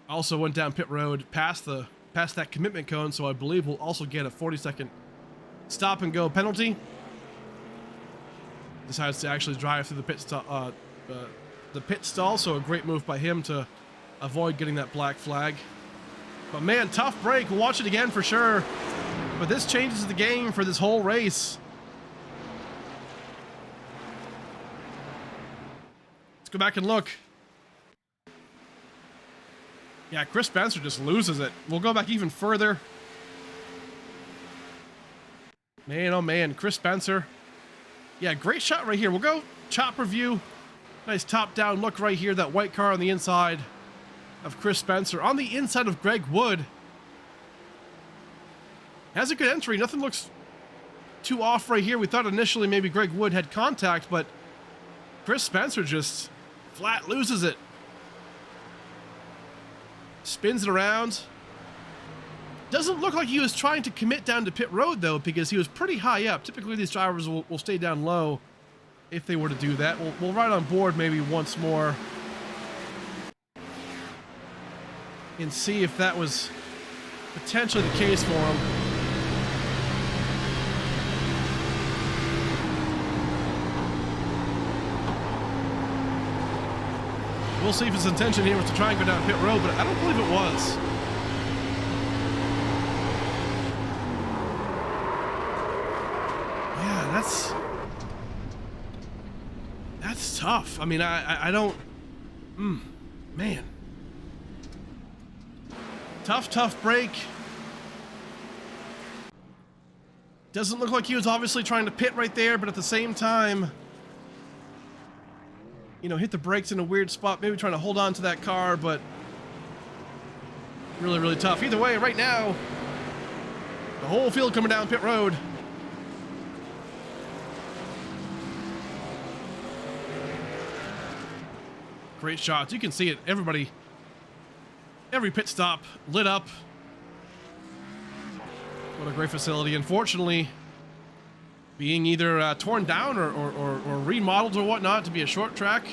Also went down pit road past that commitment cone, so I believe we'll also get a 40-second stop and go penalty. Decides to actually drive through the pit stall, so a great move by him to avoid getting that black flag. But man, tough break. We'll watch it again for sure. But this changes the game for this whole race. Let's go back and look. Yeah, Chris Spencer just loses it. We'll go back even further. Man, oh man, Chris Spencer. Yeah, great shot right here. We'll go chopper view. Nice top-down look right here. That white car on the inside of Chris Spencer. On the inside of Greg Wood. Has a good entry. Nothing looks two off right here. We thought initially maybe Greg Wood had contact, but Chris Spencer just flat loses it. Spins it around. Doesn't look like he was trying to commit down to pit road, though, because he was pretty high up. Typically, these drivers will stay down low if they were to do that. We'll ride on board maybe once more and see if that was potentially the case for him. We'll see if his intention here was to try and go down pit road, but I don't believe it was. Yeah, that's tough. I mean, I don't, man. Tough break. Doesn't look like he was obviously trying to pit right there, but at the same time, you know, hit the brakes in a weird spot, maybe trying to hold on to that car, but really, really tough. Either way, right now, the whole field coming down pit road. Great shots. You can see it. Everybody, every pit stop lit up. What a great facility. Unfortunately, being either torn down or remodeled or whatnot to be a short track,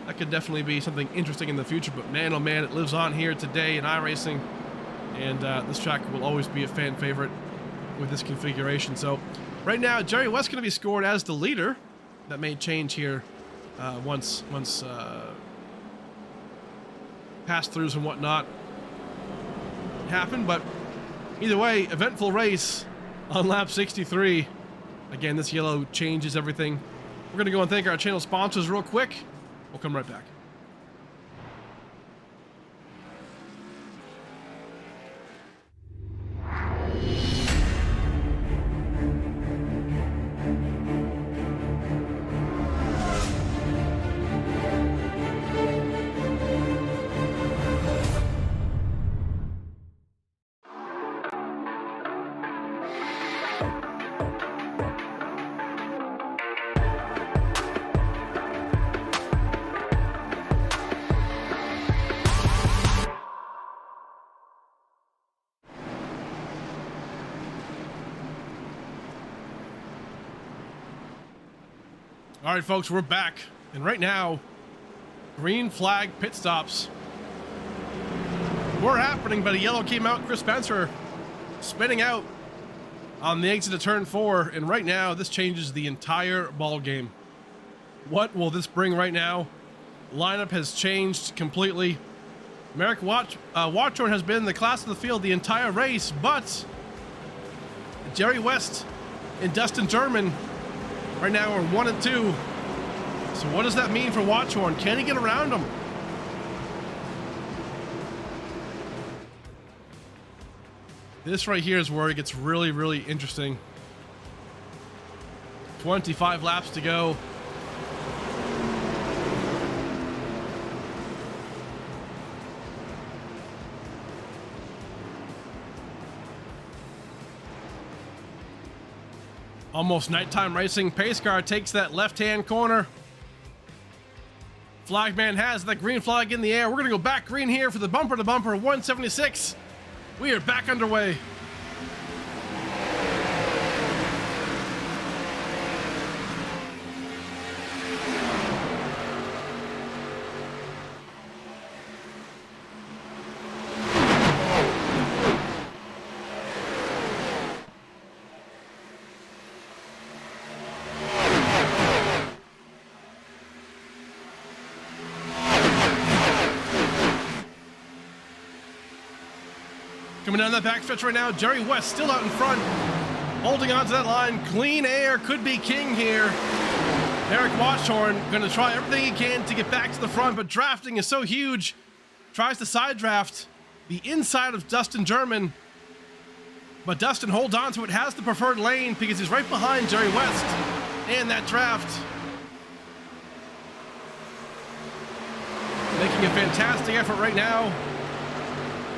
that could definitely be something interesting in the future. But man, oh man, it lives on here today in iRacing, and this track will always be a fan favorite with this configuration. So right now, Jerry West going to be scored as the leader. That may change here once pass-throughs and whatnot happen. But either way, eventful race on lap 63. Again, this yellow changes everything. We're going to go and thank our channel sponsors real quick. We'll come right back. All right, folks, we're back. And right now, green flag pit stops were happening, but a yellow came out. Chris Spencer spinning out on the exit of turn 4. And right now, this changes the entire ball game. What will this bring right now? Lineup has changed completely. Merrick Watchorn has been the class of the field the entire race, but Jerry West and Dustin German right now are 1 and 2. So what does that mean for Watchorn? Can he get around him? This right here is where it gets really, really interesting. 25 laps to go. Almost nighttime racing. Pace car takes that left-hand corner. Flagman has that green flag in the air. We're going to go back green here for the bumper-to-bumper 176. We are back underway. Coming down that backstretch right now, Jerry West still out in front, holding on to that line. Clean air could be king here. Eric Watchorn going to try everything he can to get back to the front, but drafting is so huge. Tries to side draft the inside of Dustin German, but Dustin holds on to it, has the preferred lane because he's right behind Jerry West and that draft. Making a fantastic effort right now.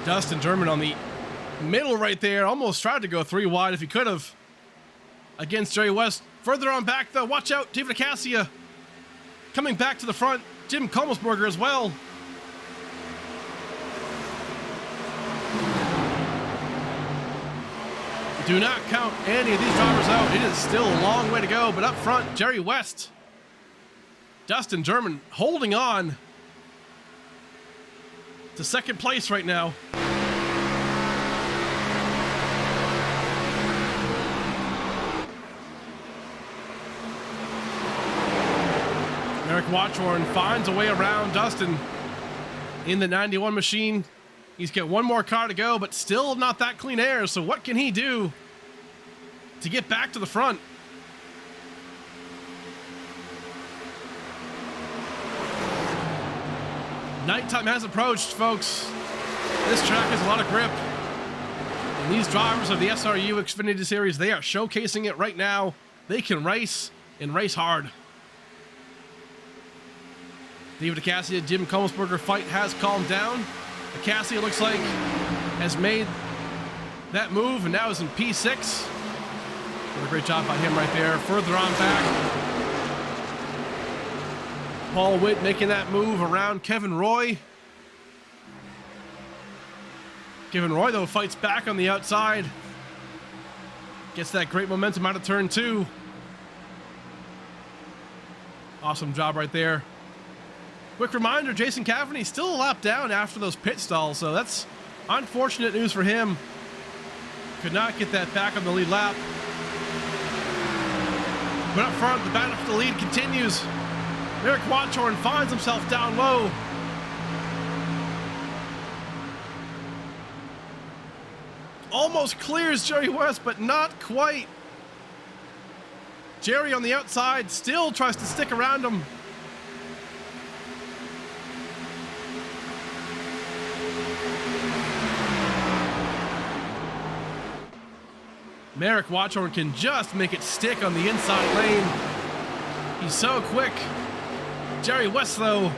Dustin German on the middle right there, almost tried to go 3 wide if he could have. against Jerry West. Further on back, though, watch out, David Acacia coming back to the front. Jim Kommelsberger as well. Do not count any of these drivers out. It is still a long way to go, but up front, Jerry West, Dustin German holding on to second place right now. Eric Watchorn finds a way around Dustin in the 91 machine. He's got one more car to go, but still not that clean air. So what can he do to get back to the front? Nighttime has approached, folks. This track has a lot of grip. And these drivers of the SRU Xfinity Series, they are showcasing it right now. They can race and race hard. David Acacia, Jim Kommelsberger fight has calmed down. Acacia looks like has made that move and now is in P6. What a great job by him right there. Further on back, Paul Witt making that move around Kevin Roy. Kevin Roy, though, fights back on the outside. Gets that great momentum out of turn 2. Awesome job right there. Quick reminder, Jason Cavani still a lap down after those pit stalls, so that's unfortunate news for him. Could not get that back on the lead lap. But up front, the battle for the lead continues. Eric Watchorn finds himself down low. Almost clears Jerry West, but not quite. Jerry on the outside still tries to stick around him. Merrick Watchorn can just make it stick on the inside lane. He's so quick. Jerry West, though,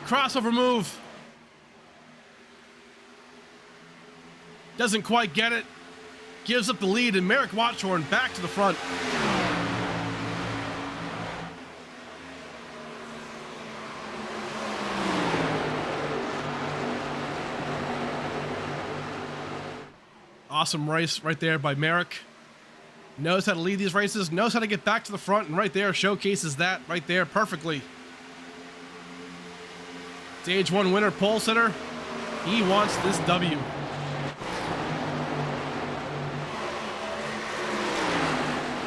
crossover move. Doesn't quite get it. Gives up the lead, and Merrick Watchorn back to the front. Awesome race right there by Merrick. Knows how to lead these races, knows how to get back to the front, and right there showcases that right there perfectly. Stage 1 winner, pole sitter. He wants this W.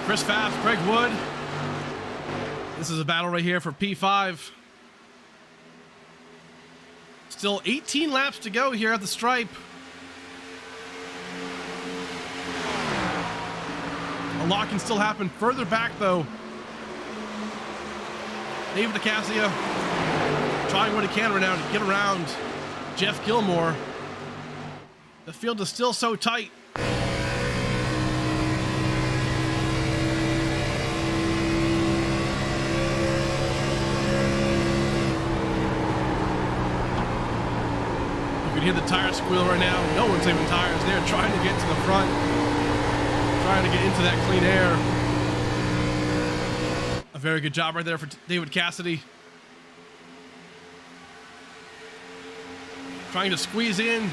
Chris Pfaff, Greg Wood. This is a battle right here for P5. Still 18 laps to go here at the stripe. A lot can still happen further back, though. David Acacia trying what he can right now to get around Jeff Gilmore. The field is still so tight. You can hear the tire squeal right now. No one's saving tires. They're trying to get to the front. Trying to get into that clean air. A very good job right there for David Cassidy. Trying to squeeze in.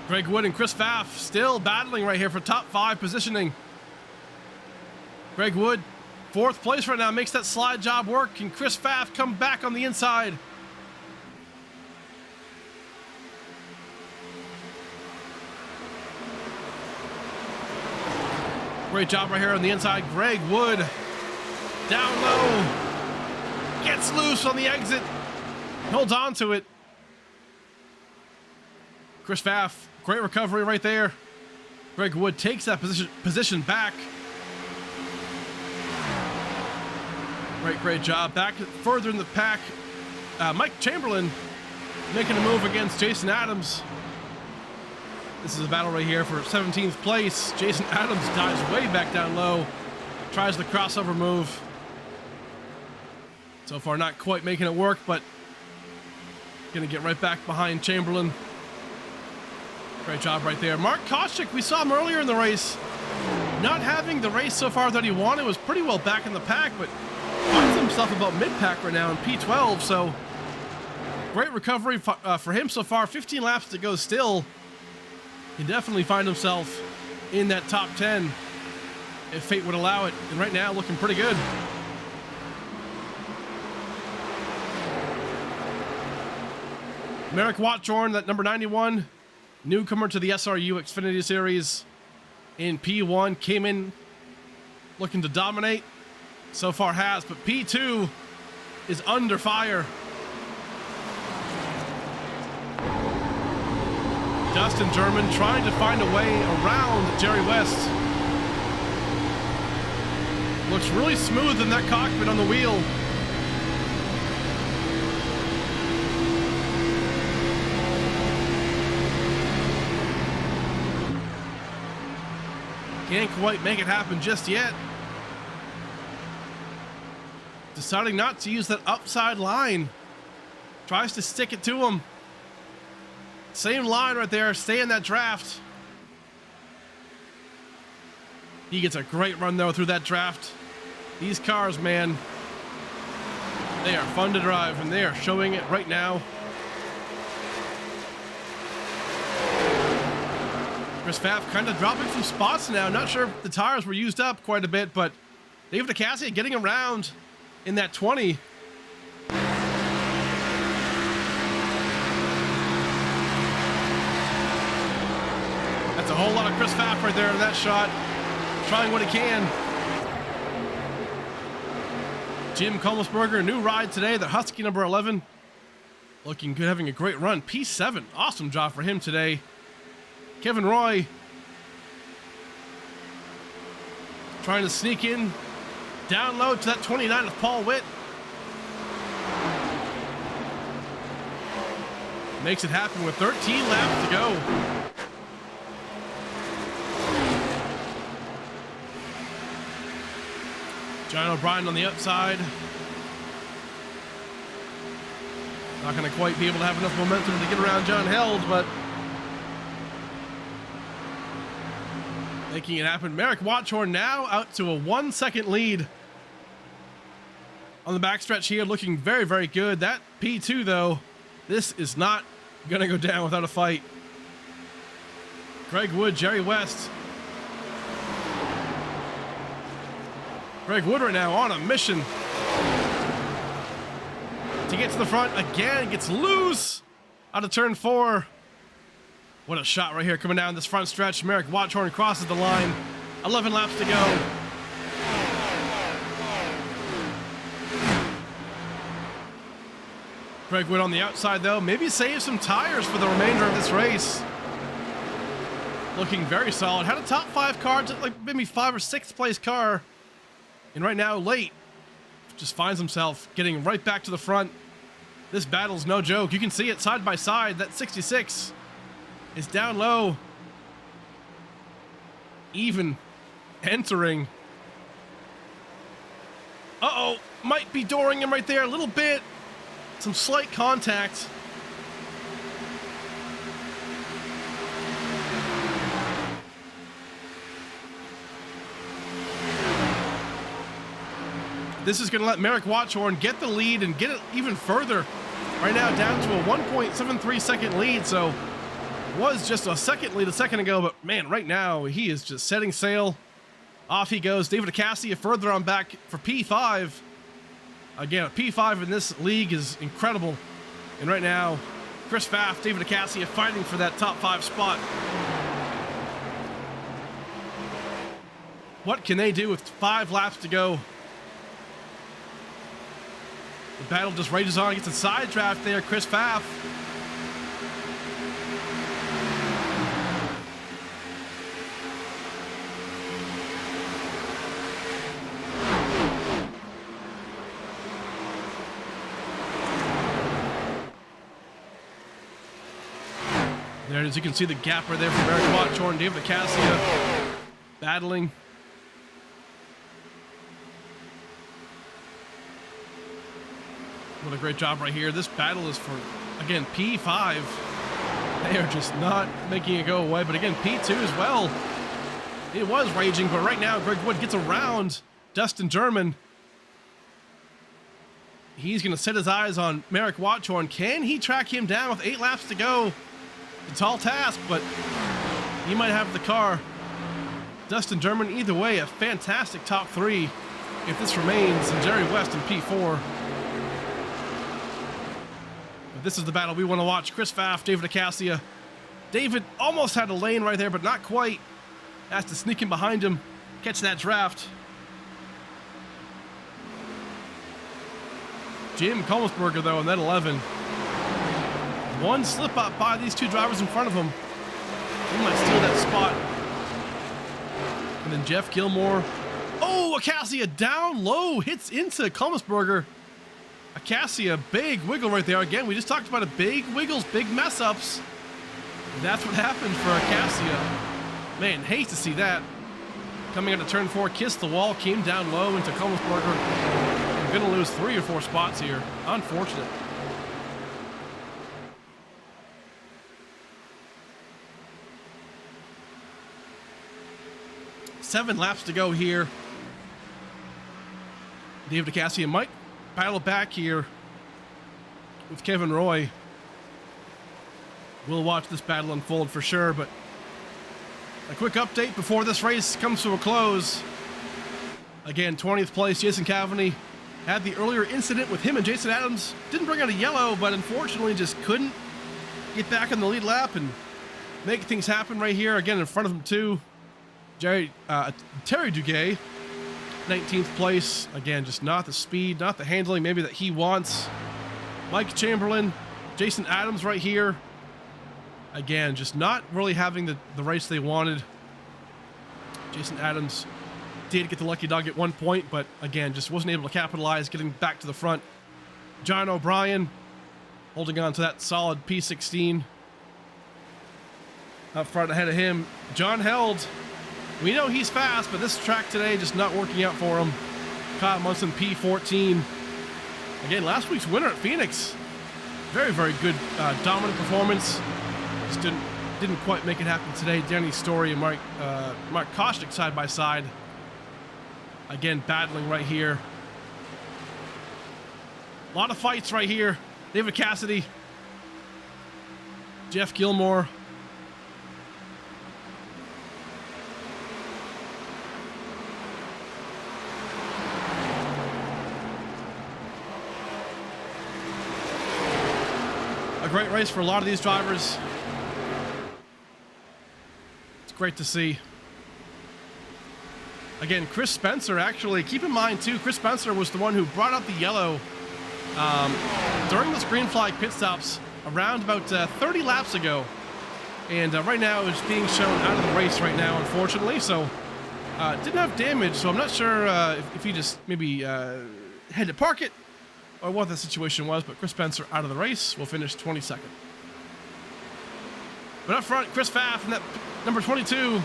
Greg Wood and Chris Pfaff still battling right here for top 5 positioning. Greg Wood, 4th place right now, makes that slide job work. Can Chris Pfaff come back on the inside? Great job right here on the inside. Greg Wood down low. Gets loose on the exit. Holds on to it. Chris Pfaff, great recovery right there. Greg Wood takes that position back. Great job. Back further in the pack. Mike Chamberlain making a move against Jason Adams. This is a battle right here for 17th place. Jason Adams dives way back down low. Tries the crossover move. So far not quite making it work, but gonna get right back behind Chamberlain. Great job right there. Mark Koschik, we saw him earlier in the race. Not having the race so far that he wanted, was pretty well back in the pack, but finds himself about mid-pack right now in P12, so great recovery for him so far. 15 laps to go still. He definitely find himself in that top 10 if fate would allow it, and right now looking pretty good. Merrick Watchorn, that number 91, newcomer to the SRU Xfinity Series in P1, came in looking to dominate. So far has, but P2 is under fire. Dustin German trying to find a way around Jerry West. Looks really smooth in that cockpit on the wheel. Can't quite make it happen just yet. Deciding not to use that upside line. Tries to stick it to him. Same line right there. Stay in that draft. He gets a great run though through that draft. These cars, man, they are fun to drive, and they are showing it right now. Chris Pfaff kind of dropping some spots now. Not sure if the tires were used up quite a bit, but David DeCassia getting around in that 20. That's a whole lot of Chris Pfaff right there in that shot. Trying what he can. Jim Kolmsberger, new ride today, the Husky number 11. Looking good, having a great run. P7, awesome job for him today. Kevin Roy trying to sneak in down low to that 29 of Paul Witt. Makes it happen with 13 laps to go. John O'Brien on the outside. Not going to quite be able to have enough momentum to get around John Held, but making it happen. Merrick Watchorn now out to a 1 second lead on the backstretch here, looking very, very good. That P2 though, this is not going to go down without a fight. Greg Wood, Jerry West. Greg Wood right now on a mission to get to the front again. Gets loose out of turn 4. What a shot right here coming down this front stretch. Merrick Watchorn crosses the line. 11 laps to go. Greg Wood on the outside though. Maybe save some tires for the remainder of this race. Looking very solid. Had a top 5 car, just like maybe 5th or 6th place car. And right now, late, just finds himself getting right back to the front. This battle's no joke. You can see it side by side. That 66 is down low. Even entering. Uh-oh, might be dooring him right there a little bit. Some slight contact. This is going to let Merrick Watchorn get the lead and get it even further. Right now down to a 1.73 second lead, so was just a second lead a second ago, but man, right now he is just setting sail. Off he goes. David DeCassia further on back for P5. Again, P5 in this league is incredible. And right now, Chris Pfaff, David DeCassia fighting for that top 5 spot. What can they do with 5 laps to go? The battle just rages on. Gets a side draft there, Chris Pfaff. There it is. You can see the gap right there from Merrick Watchorn, David DeCassia battling. What a great job right here. This battle is for, again, P5. They are just not making it go away. But again, P2 as well. It was raging, but right now Greg Wood gets around Dustin German. He's going to set his eyes on Merrick Watchorn. Can he track him down with 8 laps to go? It's a tall task, but he might have the car. Dustin German, either way, a fantastic top 3 if this remains, and Jerry West in P4. But this is the battle we want to watch. Chris Pfaff, David Acacia. David almost had a lane right there, but not quite. Has to sneak in behind him, catch that draft. Jim Kolmsberger, though, in that 11. One slip up by these 2 drivers in front of him. He might steal that spot. And then Jeff Gilmore. Oh, Acacia down low, hits into Kolmsberger. Acacia, big wiggle right there. Again, we just talked about it. Big wiggles, big mess ups. That's what happened for Acacia. Man, hate to see that. Coming into turn 4, kissed the wall, came down low into Kolmsberger. I'm gonna lose 3 or 4 spots here. Unfortunate. Seven laps to go here. David Acacia might battle back here with Kevin Roy. We'll watch this battle unfold for sure, but a quick update before this race comes to a close. Again, 20th place, Jason Cavaney had the earlier incident with him and Jason Adams. Didn't bring out a yellow, but unfortunately just couldn't get back on the lead lap and make things happen right here. Again, in front of him too, Terry Duguay, 19th place. Again, just not the speed, not the handling maybe that he wants. Mike Chamberlain, Jason Adams right here. Again, just not really having the race they wanted. Jason Adams did get the lucky dog at one point, but again, just wasn't able to capitalize, getting back to the front. John O'Brien holding on to that solid P16. Up front ahead of him, John Held. We know he's fast, but this track today just not working out for him. Kyle Munson, P14. Again, last week's winner at Phoenix. Very, very good dominant performance. Just didn't quite make it happen today. Danny Story and Mark Kostick side by side. Again, battling right here. A lot of fights right here. David Cassidy, Jeff Gilmore. A great race for a lot of these drivers. It's great to see. Again, Chris Spencer, actually, keep in mind too, Chris Spencer was the one who brought out the yellow during those green flag pit stops around about 30 laps ago. And right now it's being shown out of the race right now, unfortunately. So didn't have damage, so I'm not sure if he just maybe had to park it or what the situation was, but Chris Spencer out of the race will finish 22nd. But up front, Chris Pfaff in that number 22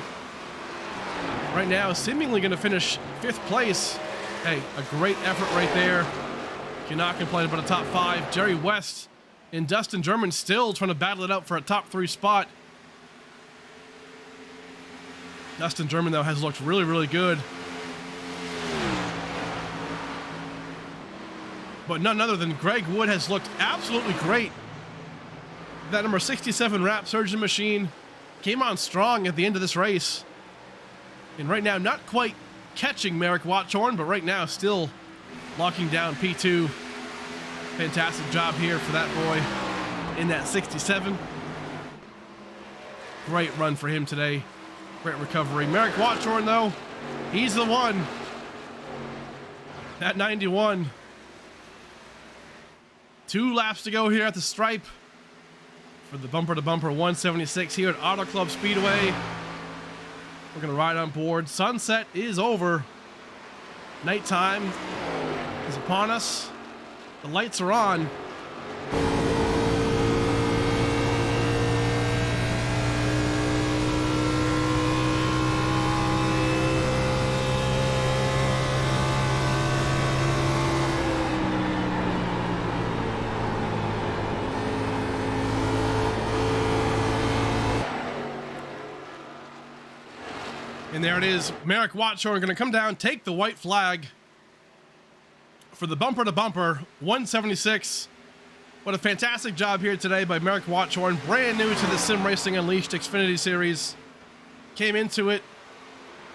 right now, seemingly going to finish 5th place. Hey, a great effort right there. Cannot complain about a top 5. Jerry West and Dustin German still trying to battle it out for a top 3 spot. Dustin German, though, has looked really, really good. But none other than Greg Wood has looked absolutely great. That number 67 Rap Surgeon machine came on strong at the end of this race. And right now, not quite catching Merrick Watchorn, but right now still locking down P2. Fantastic job here for that boy in that 67. Great run for him today. Great recovery. Merrick Watchorn, though, he's the one. At 91. 2 laps to go here at the stripe for the bumper-to-bumper 176 here at Auto Club Speedway. We're going to ride on board. Sunset is over. Nighttime is upon us. The lights are on. And there it is. Merrick Watshorn going to come down, take the white flag for the bumper to bumper 176. What a fantastic job here today by Merrick Watshorn, brand new to the Sim Racing Unleashed Xfinity series. Came into it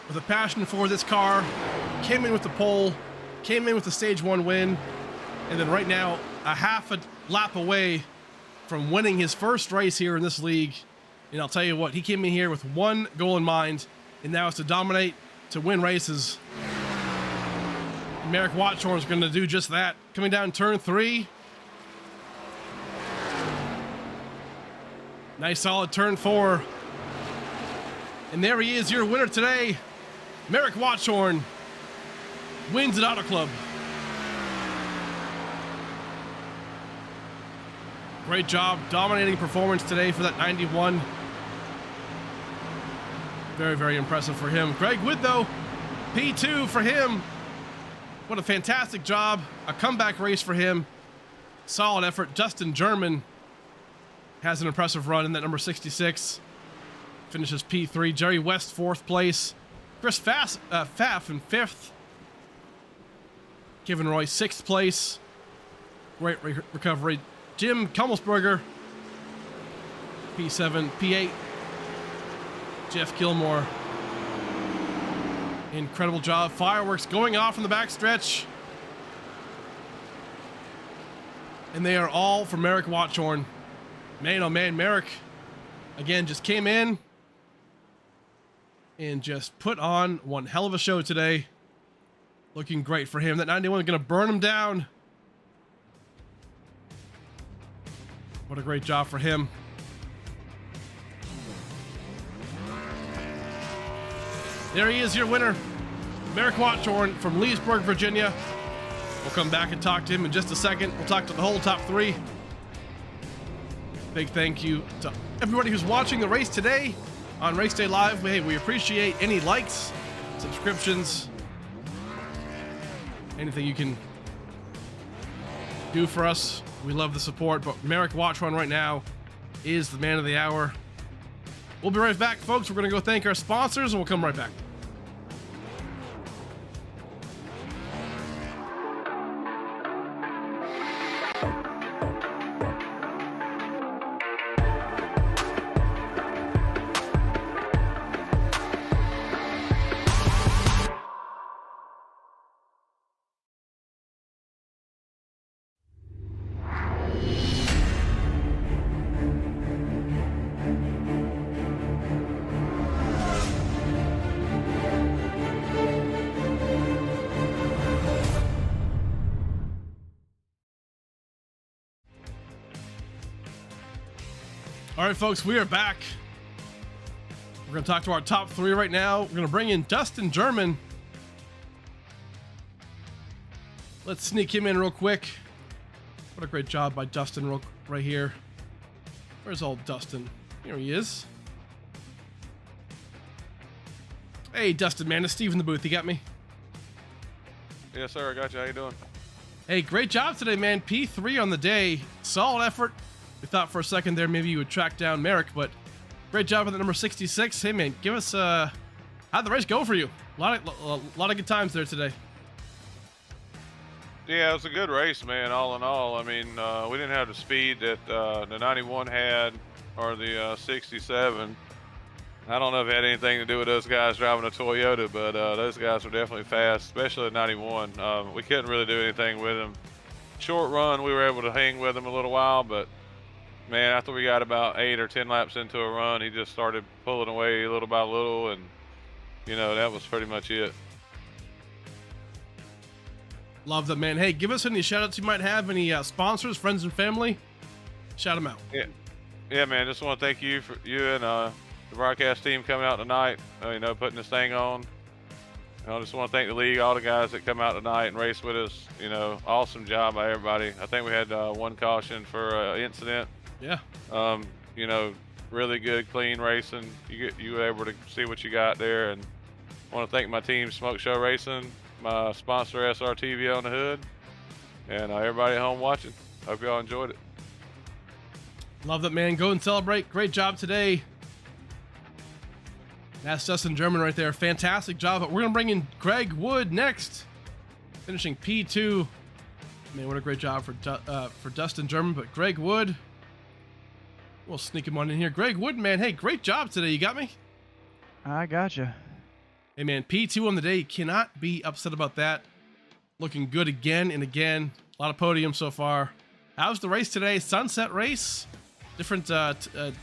with a passion for this car, came in with the pole, came in with the stage 1 win, and then right now a half a lap away from winning his first race here in this league. And I'll tell you what, he came in here with one goal in mind, and now it's to dominate, to win races. And Merrick Watshorn is going to do just that. Coming down turn 3. Nice solid turn 4. And there he is, your winner today. Merrick Watshorn wins at Auto Club. Great job, dominating performance today for that 91. Very, very impressive for him. Greg Wood, though, P2 for him. What a fantastic job. A comeback race for him. Solid effort. Justin German has an impressive run in that number 66. Finishes P3. Jerry West, 4th place. Chris Pfaff in 5th. Kevin Roy, 6th place. Great recovery. Jim Kummelsberger, P7. P8, Jeff Gilmore. Incredible job. Fireworks going off in the backstretch. And they are all for Merrick Watshorn. Man, oh man, Merrick, again, just came in and just put on one hell of a show today. Looking great for him. That 91 is going to burn him down. What a great job for him. There he is, your winner, Merrick Watshorn from Leesburg, Virginia. We'll come back and talk to him in just a second. We'll talk to the whole top 3. Big thank you to everybody who's watching the race today on Race Day Live. Hey, we appreciate any likes, subscriptions, anything you can do for us. We love the support, but Merrick Watshorn right now is the man of the hour. We'll be right back, folks. We're going to go thank our sponsors, and we'll come right back. All right, folks, we are back. We're going to talk to our top 3 right now. We're going to bring in Dustin German. Let's sneak him in real quick. What a great job by Dustin right here. Where's old Dustin? Here he is. Hey, Dustin, man. It's Steve in the booth. You got me? Yes, sir. I got you. How you doing? Hey, great job today, man. P3 on the day. Solid effort. We thought for a second there maybe you would track down Merrick, but great job with the number 66. Hey, man, give us how'd the race go for you? A lot of good times there today. Yeah, it was a good race, man. All in all, I mean, we didn't have the speed that the 91 had or the 67. I don't know if it had anything to do with those guys driving a Toyota, but those guys were definitely fast, especially the 91. We couldn't really do anything with them. Short run, we were able to hang with them a little while, but man, after we got about 8 or 10 laps into a run, he just started pulling away little by little, and you know, that was pretty much it. Love that, man. Hey, give us any shout outs you might have, any sponsors, friends and family. Shout them out. Yeah, man. Just want to thank you for you and the broadcast team coming out tonight. You know, putting this thing on. I just want to thank the league, all the guys that come out tonight and race with us. You know, awesome job by everybody. I think we had one caution for incident. Yeah. You know, really good, clean racing. You were able to see what you got there, and I want to thank my team, Smoke Show Racing, my sponsor, SRTV on the hood, and everybody at home watching. Hope y'all enjoyed it. Love that, man. Go and celebrate. Great job today. That's Dustin German right there. Fantastic job. But we're going to bring in Greg Wood next, finishing P2. Man, what a great job for Dustin German. But Greg Wood, we'll sneak him on in here. Greg Wood, man, hey, great job today. You got me? I gotcha. Hey, man, P2 on the day. Cannot be upset about that. Looking good again and again. A lot of podiums so far. How's the race today? Sunset race. Different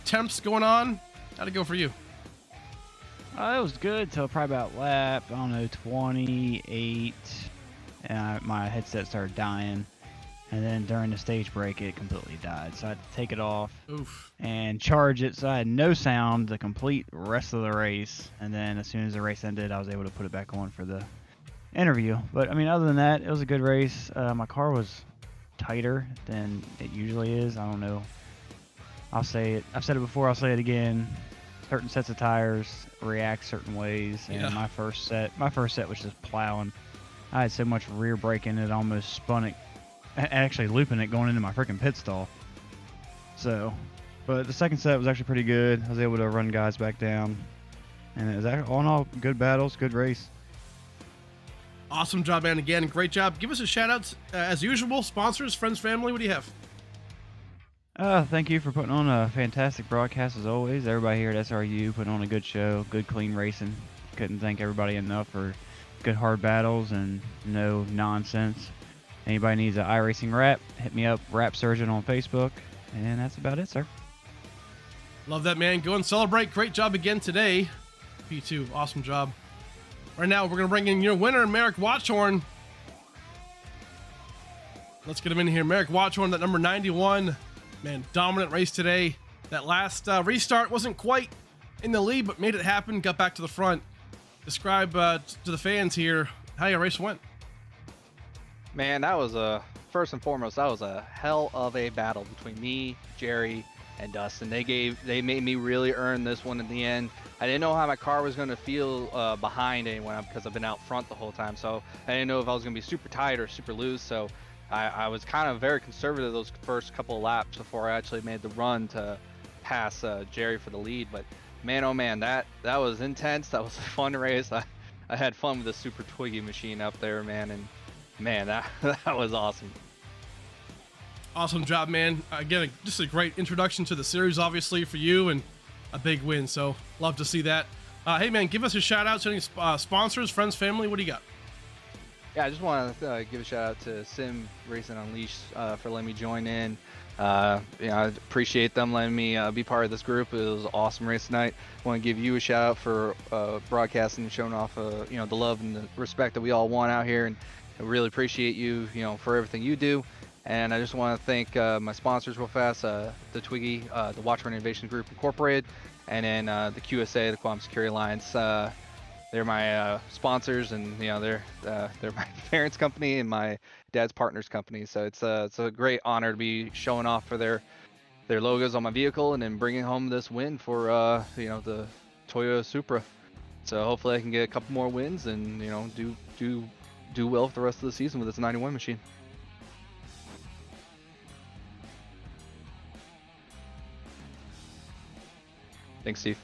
temps going on. How'd it go for you? It was good till probably about lap, I don't know, 28. And my headset started dying. And then during the stage break, it completely died. So I had to take it off and charge it. So I had no sound the complete rest of the race. And then as soon as the race ended, I was able to put it back on for the interview. But I mean, other than that, it was a good race. My car was tighter than it usually is. I don't know. I'll say it. I've said it before. I'll say it again. Certain sets of tires react certain ways. And my first set was just plowing. I had so much rear braking it almost spun it. Actually looping it going into my freaking pit stall. So, but the second set was actually pretty good. I was able to run guys back down, and it was actually, all in all, good battles, good race. Awesome job, man. Again, great job. Give us a shout out as usual. Sponsors, friends, family. What do you have? Thank you for putting on a fantastic broadcast as always. Everybody here at SRU putting on a good show, good clean racing. Couldn't thank everybody enough for good hard battles and no nonsense. Anybody needs an iRacing wrap, hit me up, Wrap Surgeon on Facebook, and that's about it, sir. Love that, man. Go and celebrate. Great job again today. P2, awesome job. Right now, we're going to bring in your winner, Merrick Watchorn. Let's get him in here. Merrick Watchorn, that number 91. Man, dominant race today. That last restart wasn't quite in the lead, but made it happen, got back to the front. Describe to the fans here how your race went. Man, that was first and foremost, that was a hell of a battle between me, Jerry, and Dustin. They made me really earn this one in the end. I didn't know how my car was going to feel behind anyone because I've been out front the whole time. So I didn't know if I was going to be super tight or super loose. So I was kind of very conservative those first couple of laps before I actually made the run to pass Jerry for the lead. But man, oh man, that was intense. That was a fun race. I had fun with the Super Twiggy machine up there, man. And man, that was awesome. Awesome job, man. Again, just a great introduction to the series, obviously, for you, and a big win. So, love to see that. Hey, man, give us a shout-out to any sponsors, friends, family. What do you got? Yeah, I just want to give a shout-out to Sim Racing Unleashed for letting me join in. I appreciate them letting me be part of this group. It was an awesome race tonight. I want to give you a shout-out for broadcasting and showing off, the love and the respect that we all want out here. And I really appreciate you, for everything you do. And I just want to thank my sponsors real fast, the Twiggy, the Watchorn Innovation Group Incorporated, and then the QSA, the Quantum Security Alliance. They're my sponsors, and they're my parents' company and my dad's partner's company. So it's a great honor to be showing off for their logos on my vehicle, and then bringing home this win for the Toyota Supra. So hopefully I can get a couple more wins and do well for the rest of the season with this 91 machine. Thanks, Steve.